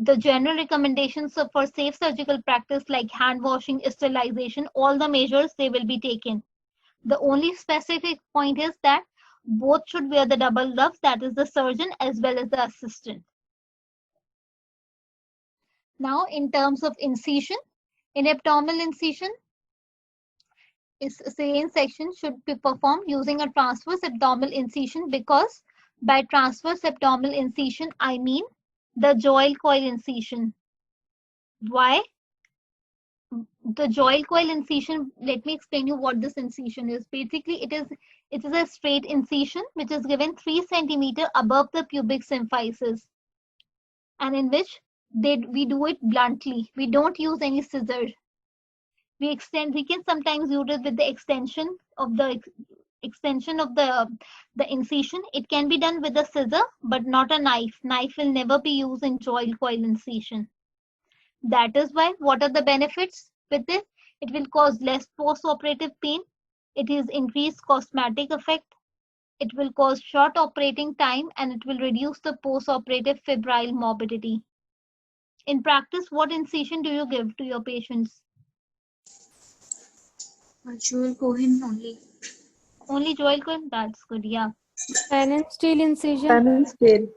the general recommendations for safe surgical practice like hand washing, sterilization, all the measures they will be taken. The only specific point is that both should wear the double gloves, that is the surgeon as well as the assistant. Now, in terms of incision, in abdominal incision, cesarean section should be performed using a transverse abdominal incision, because by transverse abdominal incision, I mean the Joyle coil incision. Why? The Joyle coil incision, let me explain you what this incision is. Basically, it is a straight incision which is given 3 centimeters above the pubic symphysis, and in which we do it bluntly. We don't use any scissors. We can sometimes use it with the extension of the incision. It can be done with a scissor, but not a knife. Knife will never be used in Joyle coil incision. That is why, what are the benefits with this? It will cause less post-operative pain. It is increased cosmetic effect. It will cause short operating time, and it will reduce the post-operative febrile morbidity. In practice, what incision do you give to your patients? Joyle Cohen only. Only Joyle coil? That's good, yeah. Pen and steel incision. Pen and steel.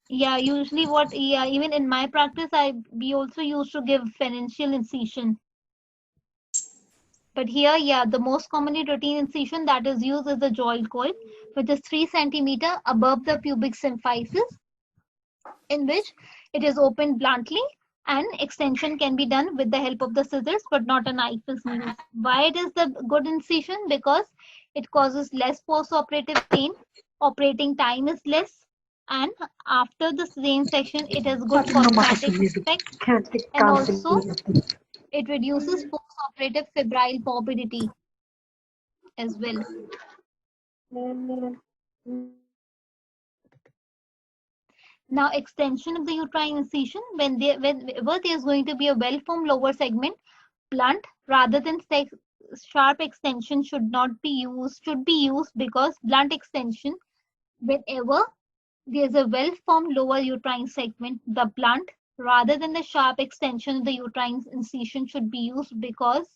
Yeah, usually even in my practice, we also used to give phalangeal incision. But here, yeah, the most commonly routine incision that is used is the Joyle coil, which is 3 centimeters above the pubic symphysis, in which it is opened bluntly, and extension can be done with the help of the scissors, but not a knife is used. Why it is the good incision? Because it causes less post-operative pain, operating time is less, and after the cesarean section, it has good cosmetic effect, and also it reduces post-operative febrile morbidity as well. Now, extension of the uterine incision, whenever there is going to be a well-formed lower segment, blunt rather than sharp extension should be used, because blunt extension, whenever there is a well-formed lower uterine segment, the blunt rather than the sharp extension of the uterine incision should be used, because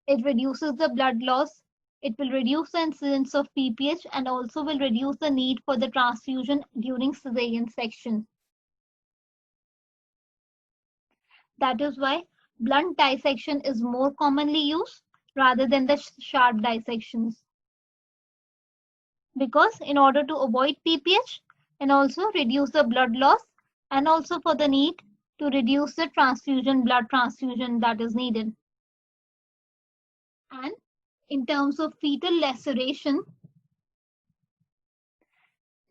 it reduces the blood loss. It will reduce the incidence of PPH and also will reduce the need for the transfusion during cesarean section. That is why blunt dissection is more commonly used rather than the sharp dissections. Because in order to avoid PPH and also reduce the blood loss, and also for the need to reduce the blood transfusion that is needed. And in terms of fetal laceration,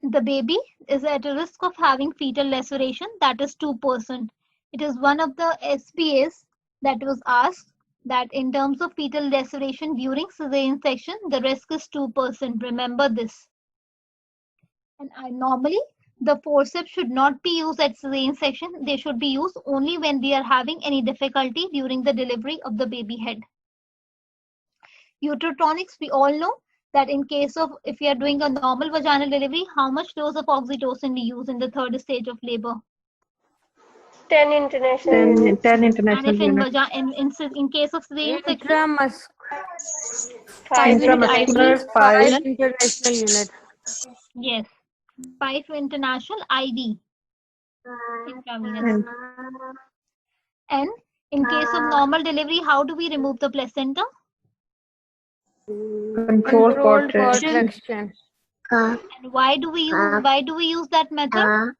the baby is at a risk of having fetal laceration, that is 2%. It is one of the SPAs that was asked, that in terms of fetal laceration during cesarean section, the risk is 2%. Remember this. And normally, the forceps should not be used at cesarean section. They should be used only when we are having any difficulty during the delivery of the baby head. Uterotonics, we all know that in case of if we are doing a normal vaginal delivery, how much dose of oxytocin we use in the third stage of labor? 10 international 10, units. 10 And international if in units. in case of cesarean section, Intramus 5 Intramuscular, international. 5 5. international unit. yes, 5 international IV intravenous. And in case of normal delivery, how do we remove the placenta? Control Controlled contraction. contraction. And why do we use that method?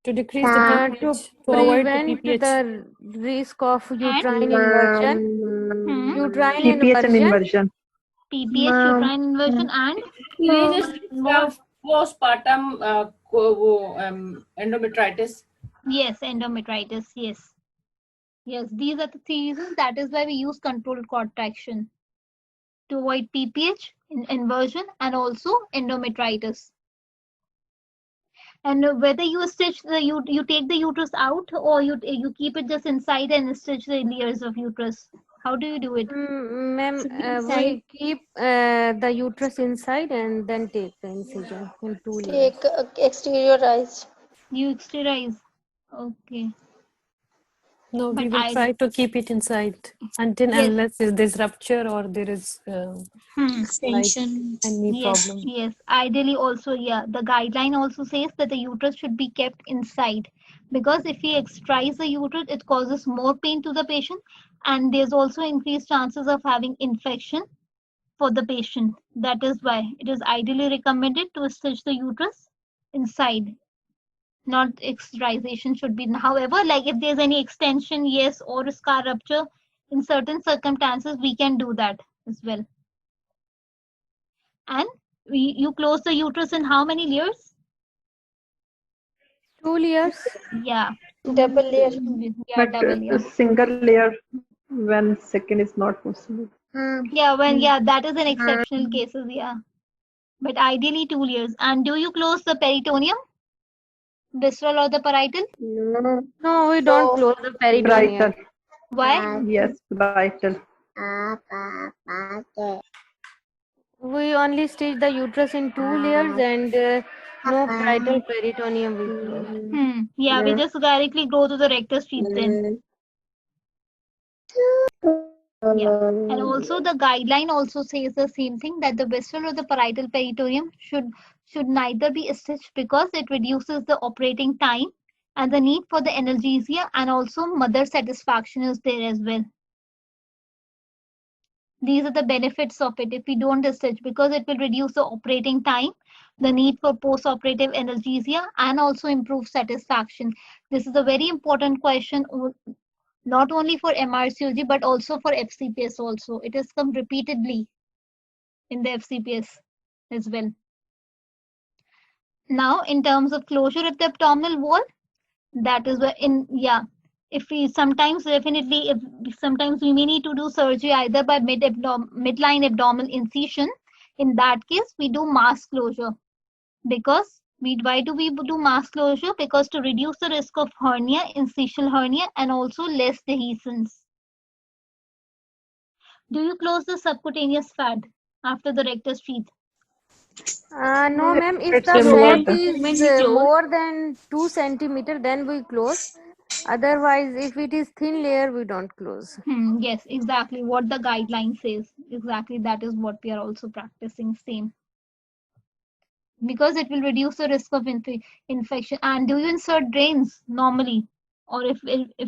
To decrease the To pH, to avoid the prevent PPH. the risk of uterine inversion. Uterine PPH and inversion. inversion. PPH, uterine inversion, and postpartum endometritis. yes, endometritis. Yes, these are the three reasons. That is why we use controlled contraction to avoid PPH, inversion, and also endometritis. And whether you stitch you take the uterus out, or you keep it just inside and stitch the layers of uterus. How do you do it? Ma'am, we keep the uterus inside and then take the incision in 2 layers. Take exteriorize. You exteriorize. Okay. No, we But will try to keep it inside until Yes. unless there's rupture or there is Extension. any problem. Yes. Ideally, also, the guideline also says that the uterus should be kept inside, because if we extrise the uterus, it causes more pain to the patient, and there's also increased chances of having infection for the patient. That is why it is ideally recommended to stitch the uterus inside. Not externalization should be. However, like if there's any extension, yes, or scar rupture, in certain circumstances, we can do that as well. And you close the uterus in how many layers? 2 layers. Yeah. Double layer. Yeah, But double layer. single layer when second is not possible. Yeah, that is in exceptional cases, yeah. But ideally 2 layers. And do you close the peritoneum? Visceral or the parietal? No, we don't close the peritoneum. Brighter. Why? Yes, brighter. We only stitch the uterus in 2 layers and no parietal peritoneum we close. Yeah, we just directly go to the rectus sheath then. Yeah. And also the guideline also says the same thing, that the visceral or the parietal peritoneum should neither be stitched, because it reduces the operating time and the need for the analgesia, and also mother satisfaction is there as well. These are the benefits of it if we don't stitch, because it will reduce the operating time, the need for post-operative analgesia, and also improve satisfaction. This is a very important question, not only for MRCOG but also for FCPS also. It has come repeatedly in the FCPS as well. Now, in terms of closure of the abdominal wall, that is where if we sometimes sometimes we may need to do surgery either by midline abdominal incision. In that case, we do mask closure, because why do we do mask closure? Because to reduce the risk of hernia, incisional hernia, and also less dehiscence. Do you close the subcutaneous fat after the rectus sheath? No, ma'am. If It's the removed. fat is more than 2 centimeter, then we close. Otherwise, if it is thin layer, we don't close. Yes, exactly what the guideline says. Exactly, that is what we are also practicing same. Because it will reduce the risk of infection. And do you insert drains normally, or if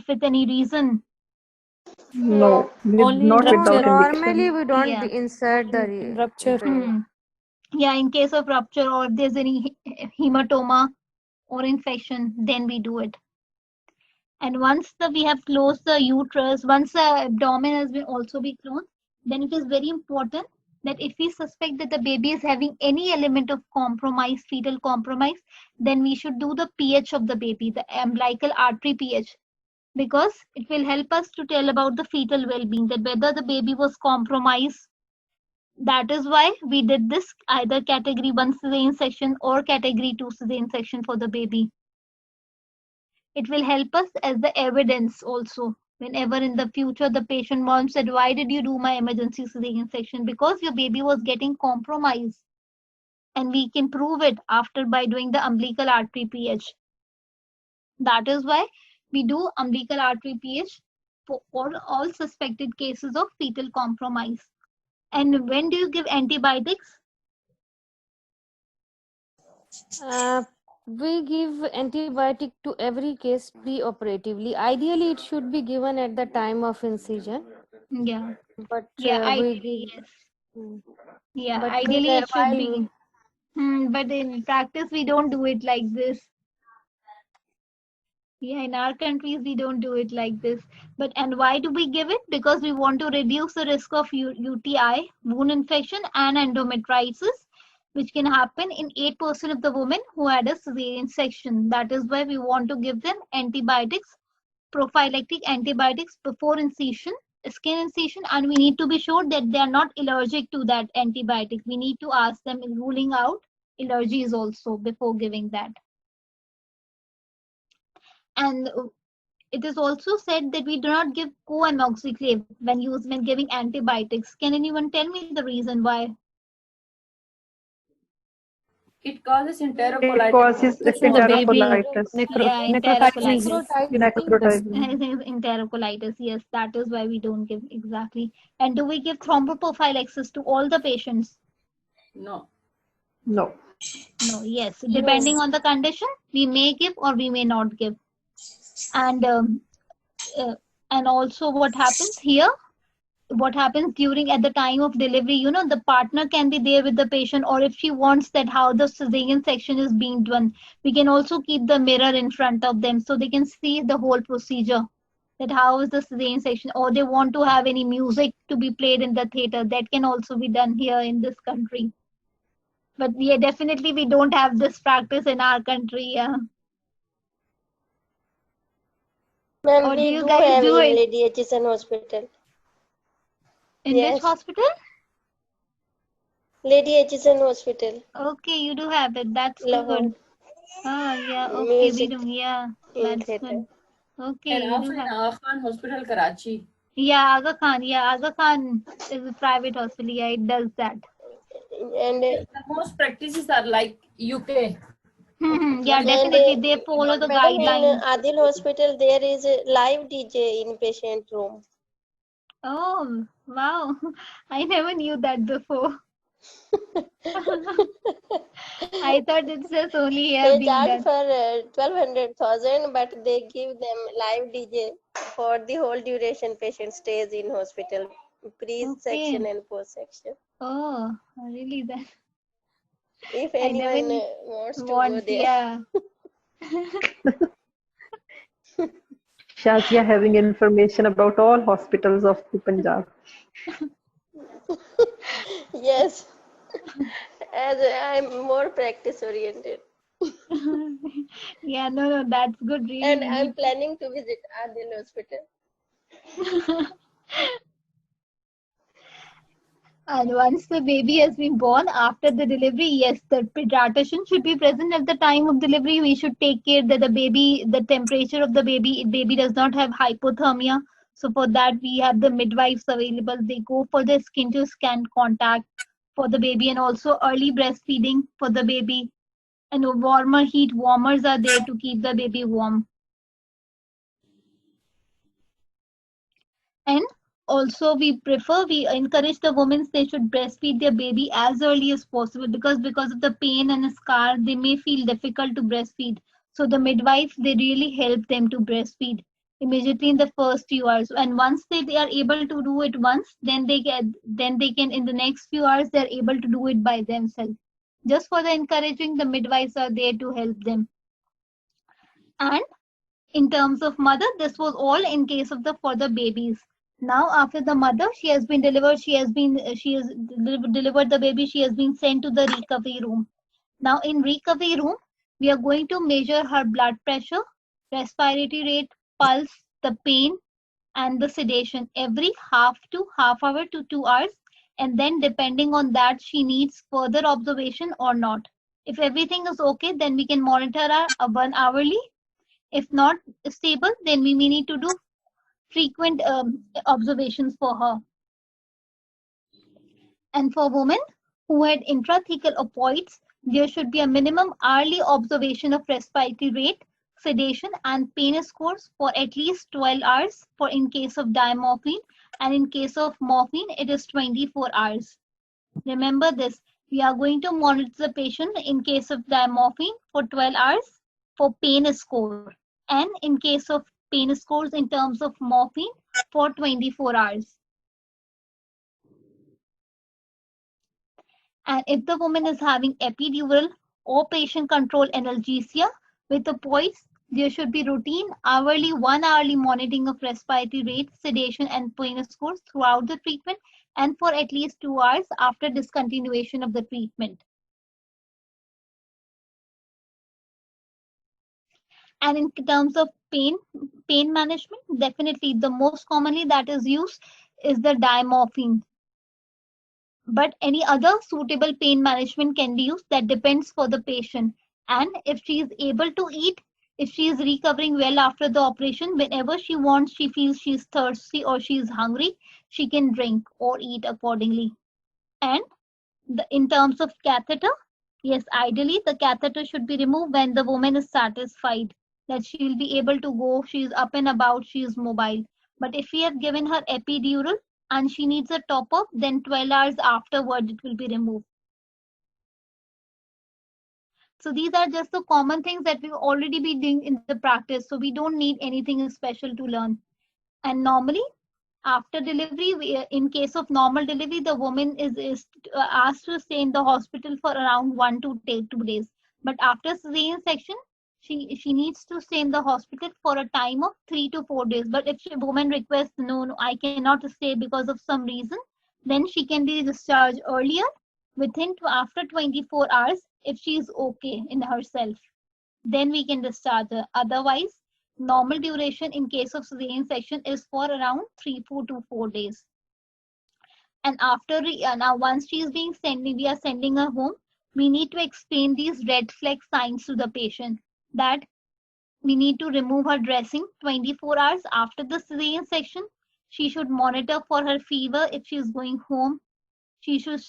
with any reason? No, Only not in without Normally, indication. we don't Yeah. insert the Rupture. drain. Yeah, in case of rupture or if there's any hematoma or infection, then we do it. And once we have closed the uterus, once the abdomen has been also be closed, then it is very important that if we suspect that the baby is having any element of compromise, fetal compromise, then we should do the pH of the baby, the umbilical artery pH, because it will help us to tell about the fetal well-being, that whether the baby was compromised That is why we did this either category 1 cesarean section or category 2 cesarean section for the baby. It will help us as the evidence also. Whenever in the future the patient mom said, why did you do my emergency cesarean section? Because your baby was getting compromised. And we can prove it after by doing the umbilical artery pH. That is why we do umbilical artery pH for all suspected cases of fetal compromise. And when do you give antibiotics? We give antibiotic to every case pre-operatively. Ideally, it should be given at the time of incision. Yeah. But Yeah, we ideally, give. yes. Mm. Yeah, But ideally it should while be. But in practice, we don't do it like this. Yeah, in our countries, we don't do it like this. And why do we give it? Because we want to reduce the risk of UTI, wound infection, and endometriosis, which can happen in 8% of the women who had a cesarean section. That is why we want to give them antibiotics, prophylactic antibiotics before incision, skin incision, and we need to be sure that they are not allergic to that antibiotic. We need to ask them ruling out allergies also before giving that. And it is also said that we do not give co-amoxiclav when giving antibiotics. Can anyone tell me the reason why? It causes It enterocolitis. causes So the baby enterocolitis. Yeah, necrotizing. enterocolitis. Necrotizing. Enterocolitis. Yes, that is why we don't give exactly. And do we give thromboprophylaxis to all the patients? No. No. No. Yes, depending on the condition, we may give or we may not give. And also what happens here? What happens during at the time of delivery, the partner can be there with the patient, or if she wants that how the cesarean section is being done, we can also keep the mirror in front of them so they can see the whole procedure, that how is the cesarean section, or they want to have any music to be played in the theater, that can also be done here in this country. But yeah, definitely we don't have this practice in our country. Yeah. Ma'am, Or do we you do guys have do in it? Lady Hutchison Hospital. In which Yes, hospital? Lady Hutchison Hospital, Okay, you do have it. That's Lahore. good. Oh, yeah. Okay, we Music do. Yeah, in that's theater. good. Okay, And you also do in have. Aga Khan Hospital, Karachi. Yeah, Aga Khan. Yeah, Aga Khan is a private hospital. Yeah, it does that. And The most practices are like UK. Yeah, Like definitely. They follow the madam, in guidelines. Adil Hospital, there is a live DJ in patient room. Oh, wow. I never knew that before. I thought it's just only here They being charge done. for 1200,000, but they give them live DJ for the whole duration patient stays in hospital, pre-section Okay. and post-section. Oh, really? That If I never anyone wants to go there. Yeah. Shazia having information about all hospitals of the Punjab. Yes, as I'm more practice oriented. Yeah, no, that's good. Really, And we I'm need. planning to visit Adil Hospital. And once the baby has been born, after the delivery, yes, the pediatrician should be present at the time of delivery. We should take care that the temperature of the baby does not have hypothermia. So for that, we have the midwives available. They go for the skin to skin contact for the baby, and also early breastfeeding for the baby. And heat warmers are there to keep the baby warm. And also we encourage the women they should breastfeed their baby as early as possible, because of the pain and the scar they may feel difficult to breastfeed. So the midwife, they really help them to breastfeed immediately in the first few hours, and once they are able to do it once, then they can in the next few hours they're able to do it by themselves. Just for the encouraging, the midwives are there to help them. And in terms of mother, this was all in case of for the babies. Now after the mother, she has delivered the baby, she has been sent to the recovery room. Now in recovery room, we are going to measure her blood pressure, respiratory rate, pulse, the pain, and the sedation every half hour to 2 hours. And then depending on that, she needs further observation or not. If everything is okay, then we can monitor her 1 hourly. If not stable, then we may need to do frequent observations for her. And for women who had intrathecal opioids, there should be a minimum hourly observation of respiratory rate, sedation, and pain scores for at least 12 hours for in case of diamorphine, and in case of morphine, it is 24 hours. Remember this, we are going to monitor the patient in case of diamorphine for 12 hours for pain score, and in case of pain scores in terms of morphine for 24 hours. And if the woman is having epidural or patient-controlled analgesia with opioids, there should be routine hourly, 1 hourly monitoring of respiratory rate, sedation, and pain scores throughout the treatment and for at least 2 hours after discontinuation of the treatment. And in terms of pain management, definitely the most commonly that is used is the diamorphine. But any other suitable pain management can be used. That depends for the patient. And if she is able to eat, if she is recovering well after the operation, whenever she wants, she feels she is thirsty or she is hungry, she can drink or eat accordingly. And in terms of catheter, yes, ideally the catheter should be removed when the woman is satisfied that she will be able to go, she is up and about, she is mobile. But if we have given her epidural and she needs a top up, then 12 hours afterward it will be removed. So these are just the common things that we've already been doing in the practice. So we don't need anything special to learn. And normally after delivery, in case of normal delivery, the woman is asked to stay in the hospital for around 1 to 2 days. But after cesarean section, she needs to stay in the hospital for a time of 3 to 4 days. But if a woman requests, no, I cannot stay because of some reason, then she can be discharged earlier after 24 hours if she is okay in herself. Then we can discharge her. Otherwise, normal duration in case of cesarean section is for around 3 to 4 days. And after now, once she is we are sending her home, we need to explain these red flag signs to the patient, that we need to remove her dressing 24 hours after the cesarean section. She should monitor for her fever if she is going home. She should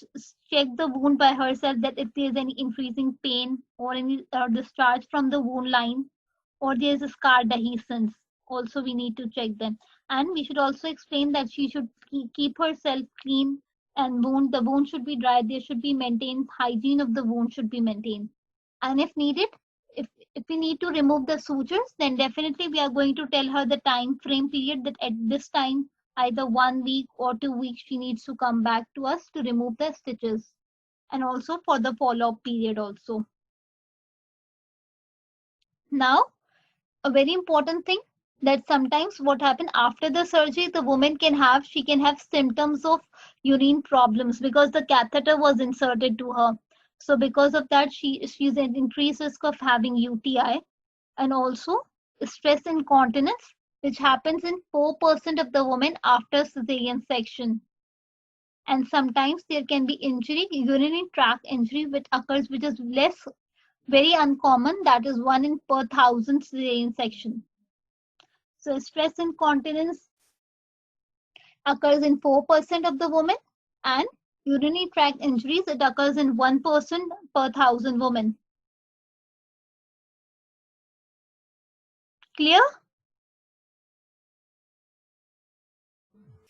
check the wound by herself, that if there is any increasing pain or any discharge from the wound line, or there is a scar dehiscence. Also, we need to check them. And we should also explain that she should keep herself clean, and the wound should be dry. There should be maintained hygiene of the wound should be maintained. And if needed, if we need to remove the sutures, then definitely we are going to tell her the time frame period, that at this time, either 1 week or 2 weeks, she needs to come back to us to remove the stitches. And also for the follow-up period also. Now, a very important thing, that sometimes what happens after the surgery, the woman can have symptoms of urine problems because the catheter was inserted to her. So because of that, she's at increased risk of having UTI, and also stress incontinence, which happens in 4% of the women after cesarean section. And sometimes there can be injury, urinary tract injury, which occurs, which is very uncommon, that is 1 in per 1,000 cesarean section. So stress incontinence occurs in 4% of the women, and urinary tract injuries, it occurs in 1% per 1,000 women. Clear?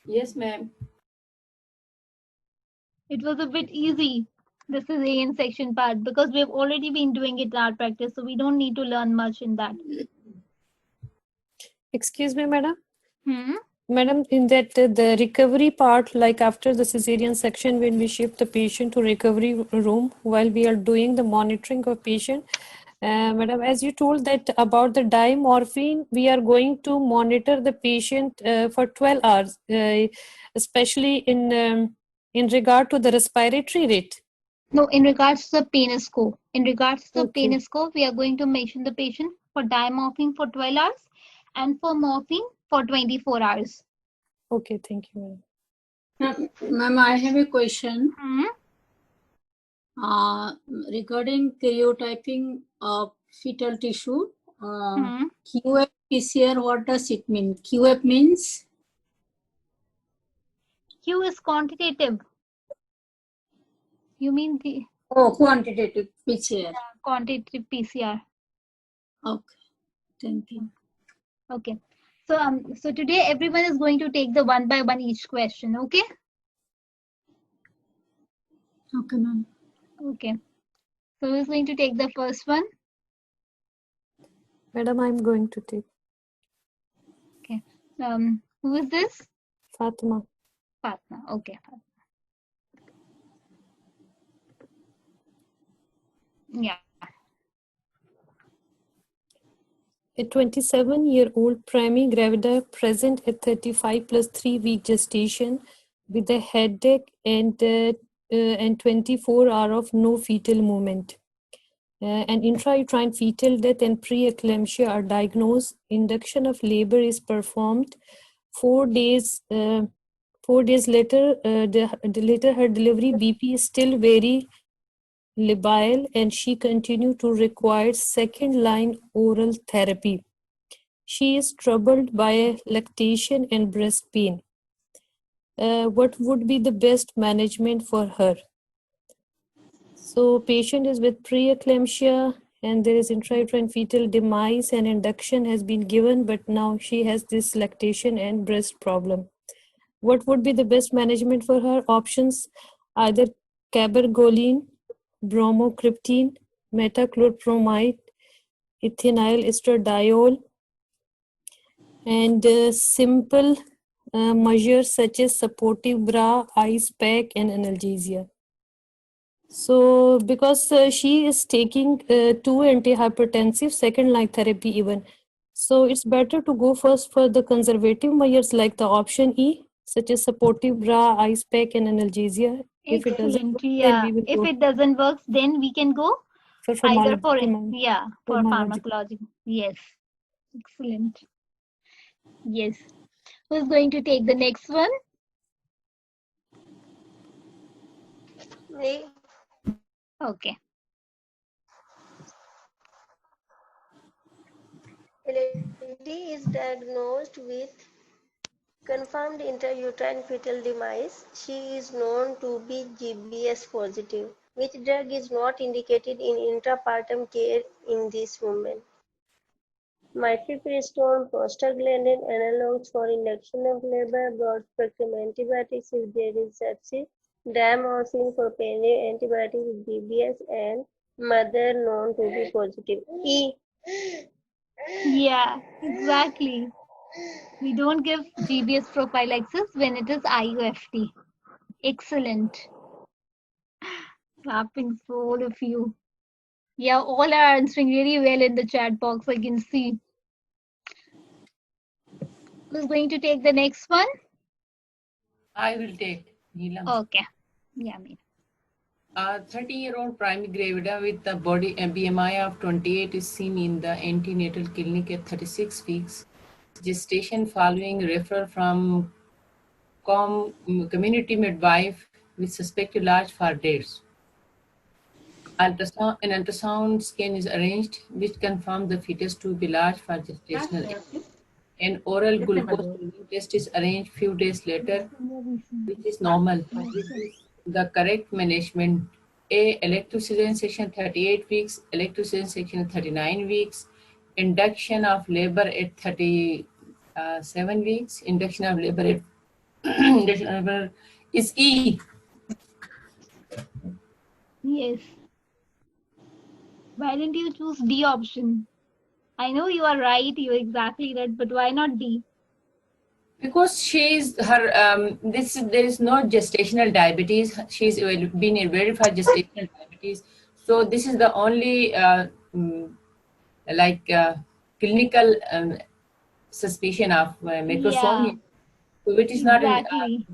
Yes, ma'am. It was a bit easy, the cesarean section part, because we've already been doing it in our practice, so we don't need to learn much in that. Excuse me, madam. Madam, in that the recovery part, like after the cesarean section, when we shift the patient to recovery room while we are doing the monitoring of patient, madam, as you told that about the diamorphine, we are going to monitor the patient for 12 hours, especially in regard to the respiratory rate. No, in regards to the pain score. In regards to the Okay. pain score, we are going to mention the patient for diamorphine for 12 hours and for morphine for 24 hours. Okay, thank you, madam. Ma'am, I have a question Hmm? regarding karyotyping of fetal tissue. Hmm? QF PCR, what does it mean? QF means? Q is quantitative. You mean the Oh, quantitative PCR. quantitative PCR? Okay, thank you. Okay. So today everyone is going to take the one by one each question. Okay. Okay, ma'am. Okay. So who's going to take the first one? Madam, I'm going to take Okay. Who is this? Fatima. Fatma. Okay. Yeah. A 27-year-old primigravida present at 35 plus 3-week gestation with a headache and 24 hours of no fetal movement. An intrauterine fetal death and preeclampsia are diagnosed. Induction of labor is performed. 4 days later, later her delivery BP is still very labile and she continued to require second-line oral therapy. She is troubled by lactation and breast pain. What would be the best management for her? So patient is with preeclampsia and there is intrauterine fetal demise and induction has been given, but now she has this lactation and breast problem. What would be the best management for her? Options, either cabergoline, bromocriptine, metoclopramide, ethinyl estradiol, and simple measures such as supportive bra, ice pack, and analgesia. So because she is taking 2 antihypertensive second line therapy even, so it's better to go first for the conservative measures like the option E, such as supportive bra, ice pack, and analgesia. If it doesn't Excellent. work, then Yeah. we will If go it doesn't work, then we can go for either for pharmacology. pharmacology. Yes. Excellent. Yes. Who's going to take the next one? Me. Okay. A lady is diagnosed with confirmed intrauterine fetal demise. She is known to be GBS positive. Which drug is not indicated in intrapartum care in this woman? Mifepristone, prostaglandin analogs for induction of labor, broad-spectrum antibiotics if there is sepsis, diamorphine for peri antibiotics with GBS, and mother known to be positive. E. Yeah, exactly. We don't give GBS prophylaxis when it is IUFT. Excellent. Clapping for all of you. Yeah, all are answering really well in the chat box. I can see. Who's going to take the next one? I will take Neelam. Okay. Yeah, me. A 30-year-old primigravida with a body BMI of 28 is seen in the antenatal clinic at 36 weeks. Gestation following referral from community midwife with suspected large far dates. An ultrasound scan is arranged, which confirms the fetus to be large for gestational age. An oral glucose test is arranged few days later, which is normal. The correct management: A. Elective cesarean section 38 weeks, elective cesarean section 39 weeks, induction of labor at 37 weeks, induction of labor at induction of labor is E. Yes. Why didn't you choose D option? I know you are right, you're exactly right, but why not D? Because she's her there is no gestational diabetes. She's been verified gestational diabetes. So this is the only clinical suspicion of Yeah, macrosomia, which is not an exactly.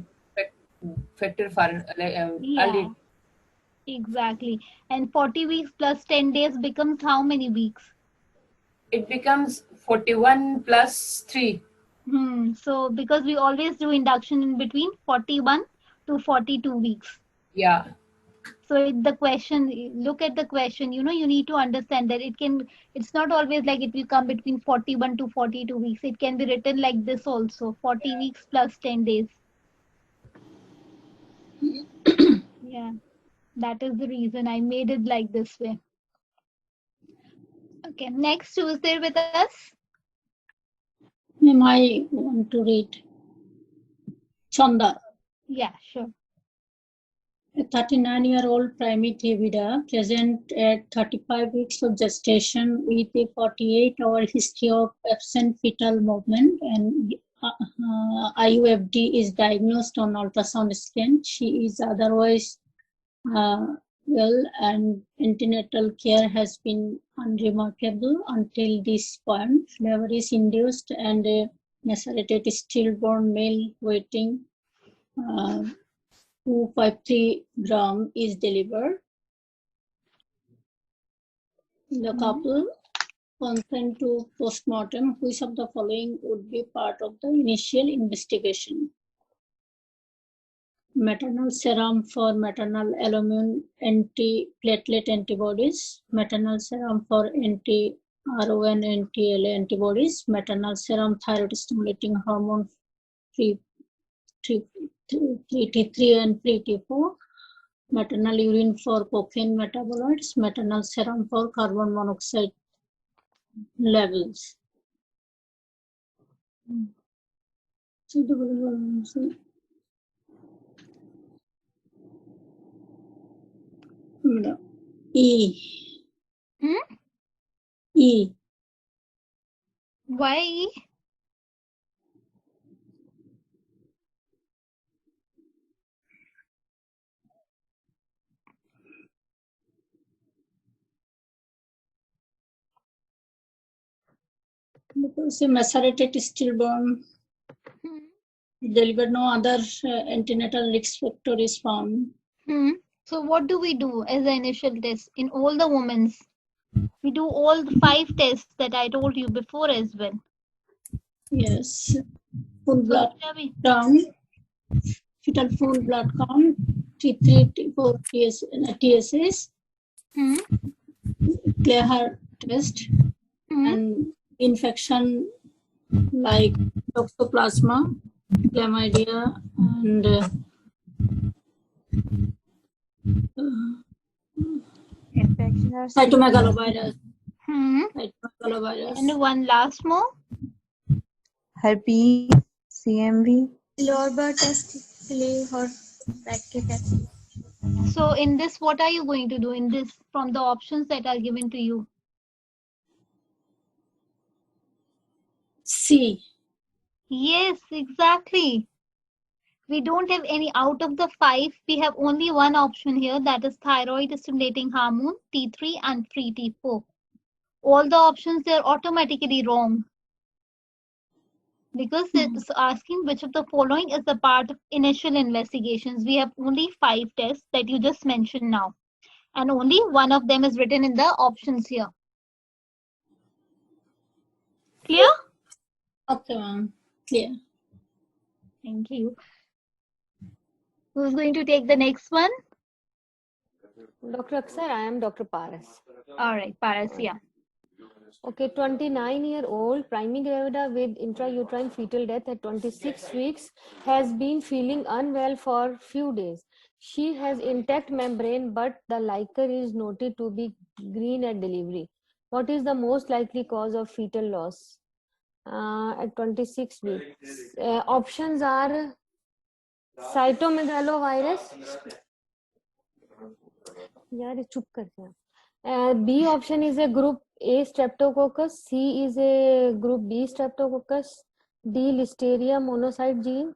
factor for Yeah, early. exactly. And 40 weeks plus 10 days becomes how many weeks? It becomes 41 plus 3. So because we always do induction in between 41 to 42 weeks. Yeah. So the question, look at the question, you need to understand that it's not always like it will come between 41 to 42 weeks. It can be written like this also, 40 weeks plus 10 days. Yeah, that is the reason I made it like this way. Okay, next, who is there with us? Ma'am, I want to read. Chanda. Yeah, sure. A 39-year-old primate Evida present at 35 weeks of gestation with a 48-hour history of absent fetal movement, and IUFD is diagnosed on ultrasound scan. She is otherwise well, and antenatal care has been unremarkable until this point. Labor is induced and a macerated stillborn male weighing 253 gram is delivered. The couple consent to postmortem. Which of the following would be part of the initial investigation? Maternal serum for maternal albumin antiplatelet antibodies, maternal serum for anti-RON anti-LA antibodies, maternal serum thyroid stimulating hormone 3T3 and 3T4, maternal urine for cocaine metabolites, maternal serum for carbon monoxide levels. E. E. Why? Because a macerated stillborn delivered, no other antenatal risk factor is found. So what do we do as an initial test in all the women? We do all the 5 tests that I told you before as well. Yes. Full blood count, fetal full blood count, T3, T4, TSS, clear heart test, and infection like toxoplasma, chlamydia, and cytomegalovirus. And one last more. Herpes, CMV. Lobar test or bracket test. So in this, what are you going to do in this from the options that are given to you? C. Yes, exactly. We don't have any out of the 5. We have only one option here, that is thyroid stimulating hormone T3 and 3T4. All the options, they are automatically wrong because it's asking which of the following is the part of initial investigations. We have only 5 tests that you just mentioned now, and only one of them is written in the options here. Clear? Okay, ma'am. Clear. Thank you. Who's going to take the next one? Dr. Aksar, I am Dr. Paras. All right, Paras, yeah. Okay, 29-year-old priming gravida with intrauterine fetal death at 26 weeks has been feeling unwell for few days. She has intact membrane, but the liquor is noted to be green at delivery. What is the most likely cause of fetal loss at 26 weeks? Options are cytomegalovirus. B option is a group A streptococcus, C is a group B streptococcus, D listeria monocyte gene,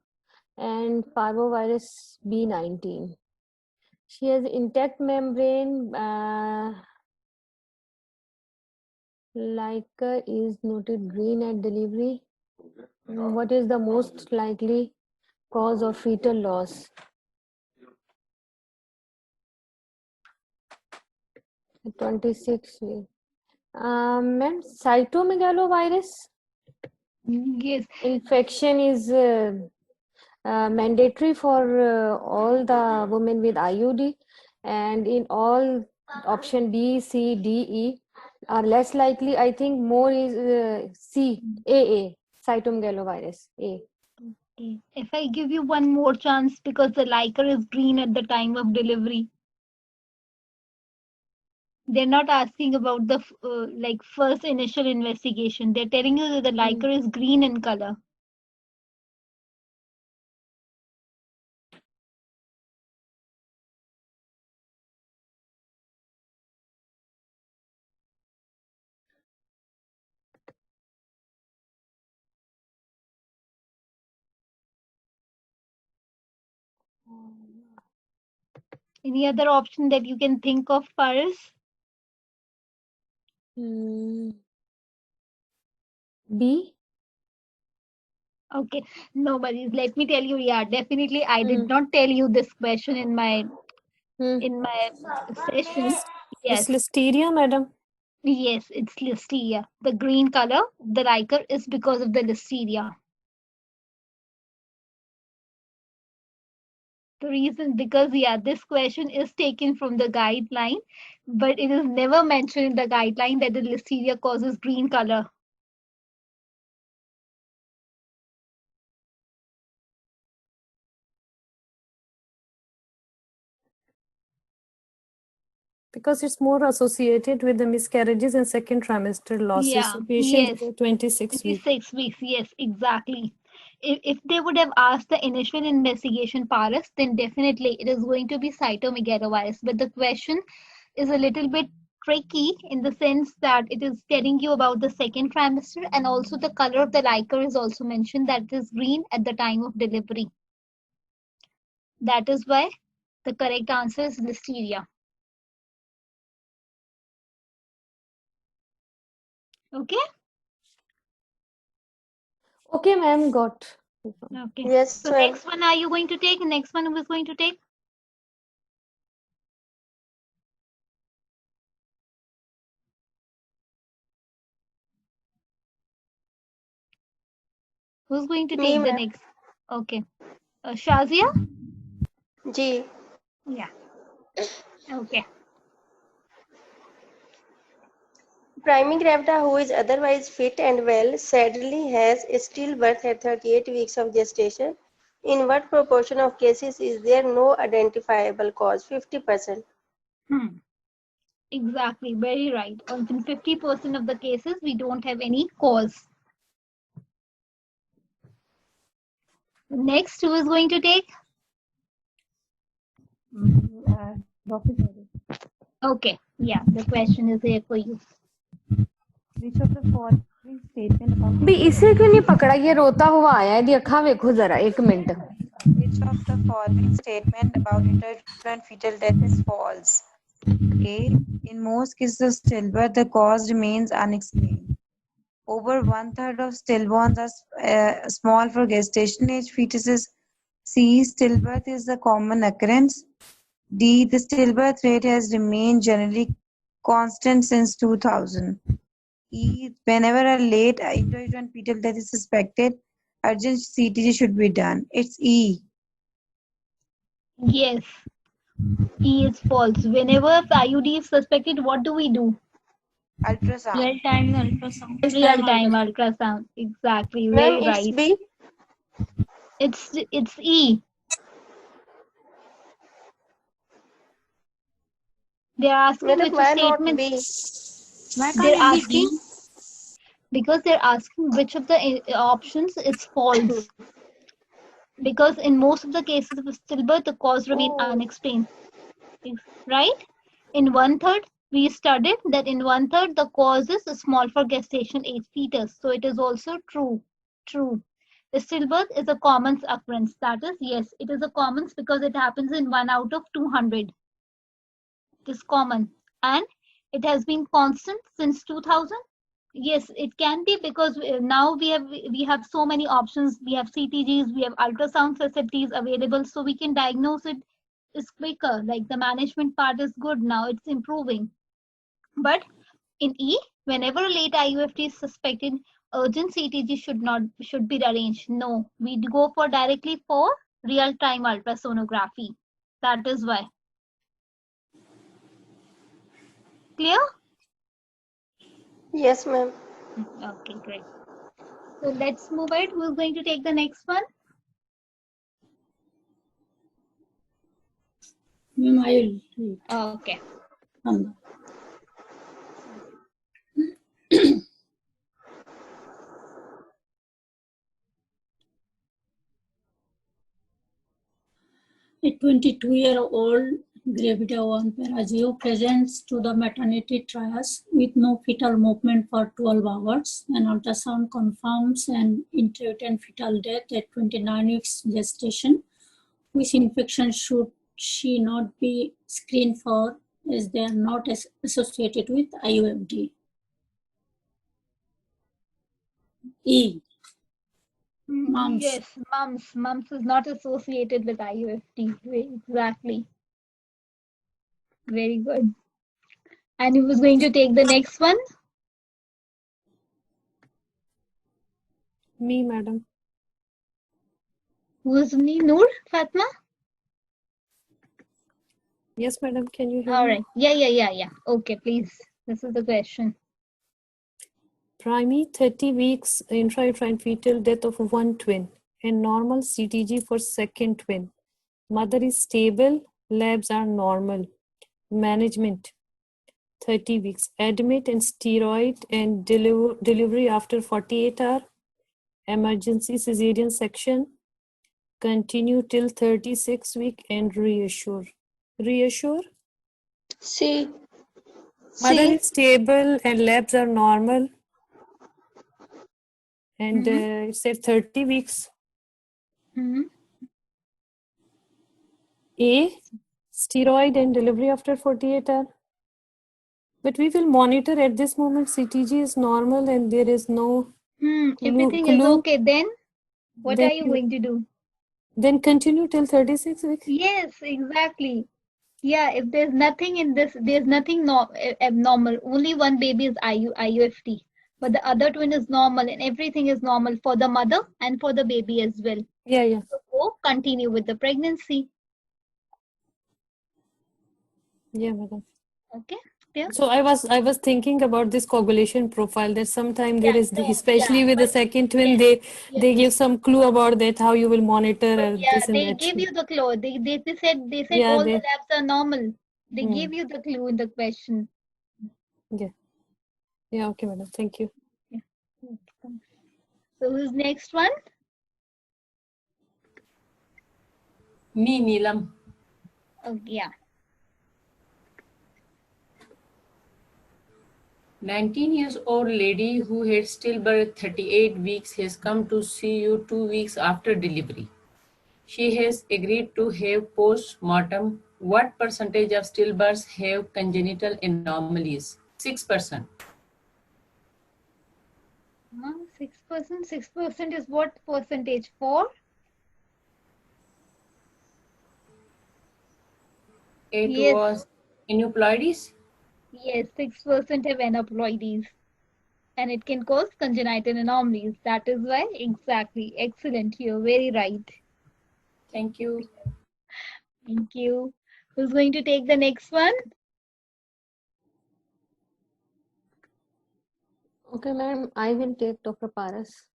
and parvovirus B19. She has intact membrane. Liquor is noted green at delivery. What is the most likely cause of fetal loss? At 26 weeks. Ma'am, cytomegalovirus? Yes. Infection is mandatory for all the women with IUD, and in all option B, C, D, E are less likely. I think more is C, AA, cytomegalovirus A. Okay. If I give you one more chance, because the liquor is green at the time of delivery, they're not asking about the like first initial investigation. They're telling you that the liquor is green in color. Any other option that you can think of, Paris? B? Okay, no worries. Let me tell you, yeah, definitely I did not tell you this question in my session. It's Yes. listeria, madam. Yes, it's listeria. The green color, the liquor is because of the listeria. The reason, because yeah, this question is taken from the guideline, but it is never mentioned in the guideline that the listeria causes green color. Because it's more associated with the miscarriages and second trimester losses. Yeah, So patients yes. 26 weeks. 26 weeks, yes, exactly. If they would have asked the initial investigation Paris, then definitely it is going to be cytomegalovirus. But the question is a little bit tricky in the sense that it is telling you about the second trimester, and also the color of the liquor is also mentioned, that is green at the time of delivery. That is why the correct answer is listeria. Okay? Okay, ma'am, got. Okay. Yes, So ma'am. next one are you going to take? Next one who is going to take? Who's going to Me, take the ma'am. next? Okay. Shazia? G. Yeah. Okay. Priming Gravda, who is otherwise fit and well, sadly has a stillbirth at 38 weeks of gestation. In what proportion of cases is there no identifiable cause? 50%. Exactly. Very right. In 50% of the cases, we don't have any cause. Next, who is going to take? Okay. Yeah, the question is here for you. Which of the following statement about भी इसे क्यों नहीं पकड़ा, ये रोता हुआ आया है, देखा देखो जरा एक minute. which of the following statement about intrauterine fetal death is false? A. In most cases of stillbirth, the cause remains unexplained. Over 1/3 of stillborns are small for gestation age fetuses. C. Stillbirth is a common occurrence. D. The stillbirth rate has remained generally constant since 2000. E. Whenever a late intrauterine fetal death is suspected, urgent CTG should be done. It's E. Yes. E is false. Whenever IUD is suspected, what do we do? Ultrasound. Real-time ultrasound. Real-time ultrasound. Exactly. Ma'am, Very it's right. B. It's E. They're asking Madam, which why not statement. B? Why They're can't it be asking because they're asking which of the options is false. Because in most of the cases of stillbirth, the cause remain unexplained. Right? In 1/3, we studied that in 1/3 the cause is small for gestation age fetus. So it is also true. True. The stillbirth is a common occurrence. That is, yes, it is a common because it happens in 1 out of 200. It is common. And it has been constant since 2000. Yes, it can be because now we have so many options. We have CTGs, we have ultrasound facilities available, so we can diagnose it is quicker. Like the management part is good now; it's improving. But in E, whenever a late IUFT is suspected, urgent CTG should be arranged. No, we go for directly for real-time ultrasonography. That is why. Clear? Yes, ma'am. Okay, great. So let's move ahead. Who's going to take the next one? Ma'am, I will read. Okay. A 22-year-old gravida 1 Perazio presents to the maternity triage with no fetal movement for 12 hours. An ultrasound confirms an intrauterine fetal death at 29 weeks gestation. Which infection should she not be screened for, as they are not associated with IUFD? E. Mumps. Yes, mumps. Mumps is not associated with IUFD. Exactly. Very good. And who was going to take the next one? Me, madam. Who's me? Noor? Fatma? Yes, madam. Can you hear All me? right. Yeah. Okay, please. This is the question. Primary 30 weeks intrauterine fetal death of one twin and normal CTG for second twin. Mother is stable, labs are normal. Management 30 weeks. Admit and steroid and delivery after 48 hours. Emergency cesarean section. Continue till 36 week and reassure. Reassure. C. Mother is stable and labs are normal. And it said 30 weeks. A, steroid and delivery after 48 hours. But we will monitor at this moment. CTG is normal and there is no Everything is okay. Then what Then are you going to do? Then continue till 36 weeks. Yes, exactly. Yeah, if there's nothing in this, there's nothing abnormal. Only one baby is IUFT, but the other twin is normal, and everything is normal for the mother and for the baby as well. Yeah. So continue with the pregnancy. Yeah, madam. Okay. Yeah. So I was thinking about this coagulation profile. That sometimes there is, especially with the second twin, they give some clue about that how you will monitor this and They that. give you the clue. They said Yeah, all the labs are normal. They Hmm. give you the clue in the question. Yeah. Okay, madam. Thank you. Yeah. So who's next one? Me, Neelam. Oh, yeah. 19 years old lady who had stillbirth 38 weeks has come to see you 2 weeks after delivery. She has agreed to have post-mortem. What percentage of stillbirths have congenital anomalies? 6%. 6%. 6% is what percentage for? It Yes. was aneuploidies. Yes, 6% have aneuploidies. And it can cause congenital anomalies. That is why, exactly. Excellent. You're very right. Thank you. Thank you. Who's going to take the next one? Okay, ma'am, I will take Dr. Paras.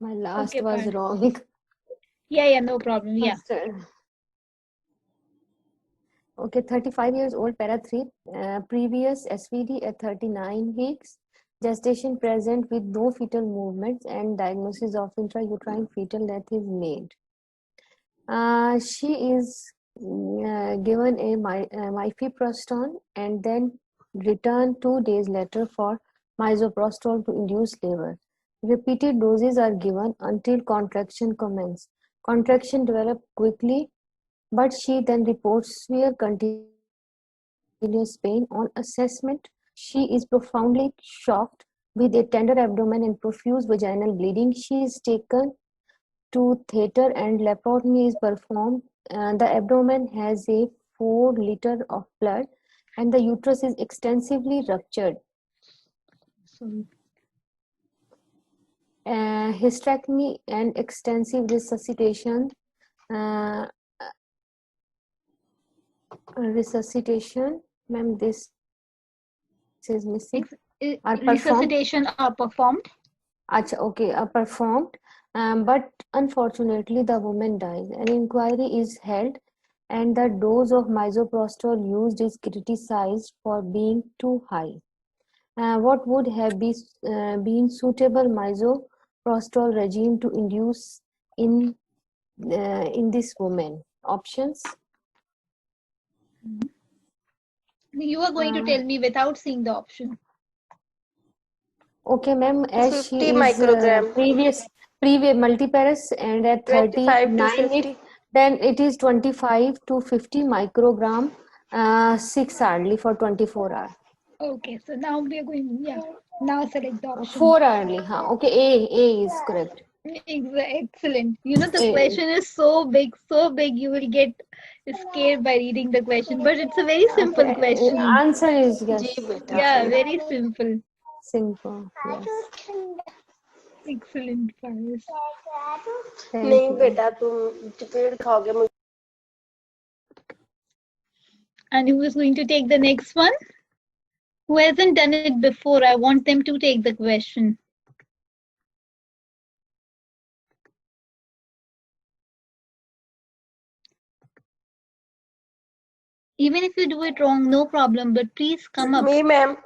My last Okay, was fine. wrong. Yeah, no problem. Yeah. Okay, 35 years old, para 3, previous SVD at 39 weeks, gestation present with no fetal movements, and diagnosis of intrauterine fetal death is made. She is given a mifepristone and then returned 2 days later for misoprostol to induce labor. Repeated doses are given until contraction commence. Contraction develop quickly, but she then reports severe continuous pain. On assessment, she is profoundly shocked with a tender abdomen and profuse vaginal bleeding. She is taken to theater and laparotomy is performed. The abdomen has a 4 liters of blood and the uterus is extensively ruptured. hysterectomy and extensive resuscitation. Ma'am, this is missing. Are performed. Resuscitation are performed. Acha, okay, are performed, but unfortunately the woman dies. An inquiry is held and the dose of misoprostol used is criticized for being too high. What would have been suitable misoprostol regime to induce in this woman? Options? You are going to tell me without seeing the option. Okay, ma'am, as she 50 is microgram. previous multiparas and at 25 to 39 50. weeks, then it is 25 to 50 microgram 6 hourly for 24 hours. Okay, so now we are going, yeah, now select the option. 4 hourly, huh? Okay, A is correct. Excellent. You know, the question is so big, you will get scared by reading the question, but it's a very simple question. Answer is yes. Yeah, very simple. Simple, yes. Excellent, Paris. नहीं बेटा तुम पेड़ खाओगे मुझे. And who is going to take the next one? Who hasn't done it before? I want them to take the question. Even if you do it wrong, no problem, but please come up. Me, ma'am.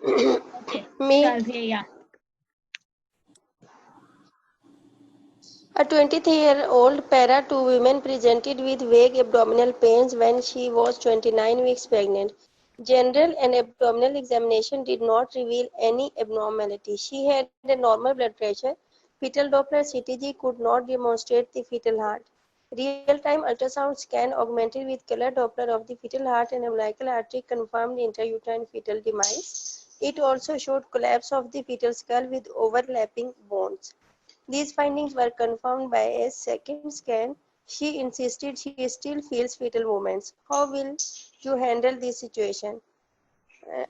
Okay. Me. Yeah. A 23-year-old para to women presented with vague abdominal pains when she was 29 weeks pregnant. General and abdominal examination did not reveal any abnormality. She had a normal blood pressure. Fetal Doppler CTG could not demonstrate the fetal heart. Real-time ultrasound scan augmented with color Doppler of the fetal heart and umbilical artery confirmed intrauterine fetal demise. It also showed collapse of the fetal skull with overlapping bones. These findings were confirmed by a second scan. She insisted she still feels fetal movements. How will you handle this situation?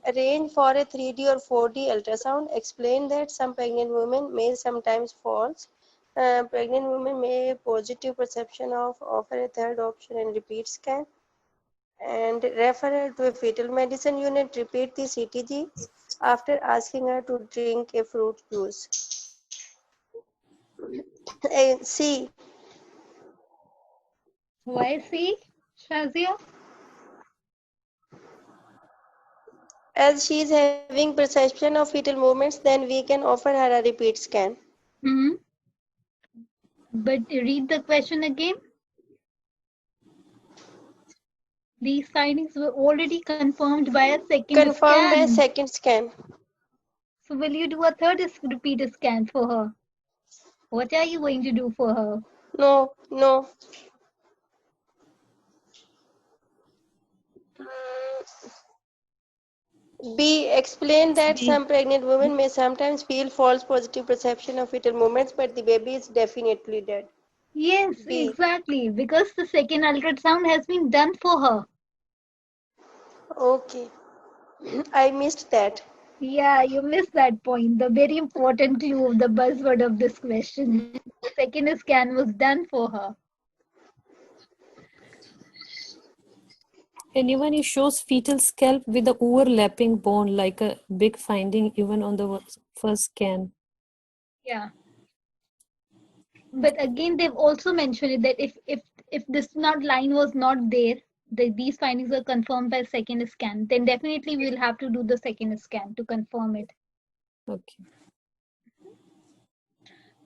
Arrange for a 3D or 4D ultrasound. Explain that some pregnant women may sometimes false. Pregnant women may have positive perception of offer a third option and repeat scan. And refer her to a fetal medicine unit. Repeat the CTG after asking her to drink a fruit juice. C. Why C, Shazia? As she is having perception of fetal movements, then we can offer her a repeat scan. Mm-hmm. But read the question again. These findings were already confirmed by a second scan. Confirmed by a second scan. So will you do a third repeat scan for her? What are you going to do for her? No. B. Explain that some pregnant women may sometimes feel false positive perception of fetal movements, but the baby is definitely dead. Yes, B. exactly. Because the second ultrasound has been done for her. Okay. I missed that. Yeah, you missed that point. The very important clue of the buzzword of this question. Second scan was done for her. And even it shows fetal scalp with the overlapping bone, like a big finding even on the first scan. Yeah. But again, they've also mentioned it that if this line was not there, these findings are confirmed by second scan, then definitely we'll have to do the second scan to confirm it. Okay.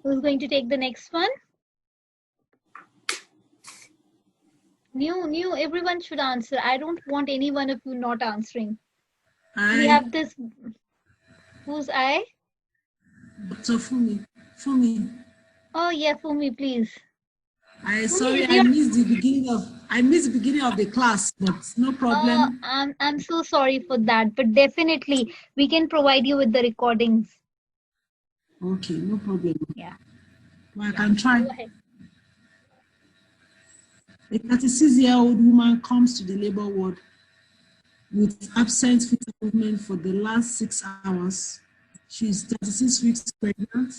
Who's going to take the next one? New, everyone should answer. I don't want any one of you not answering. We have this. Who's I? So Fumi. Oh yeah, Fumi, please. Sorry, I missed the beginning of the class, but no problem. I'm so sorry for that, but definitely we can provide you with the recordings. Okay, no problem. Yeah. Well, I can try. Go ahead. A 36-year-old woman comes to the labor ward with absent fetal movement for the last 6 hours. She's 36 weeks pregnant.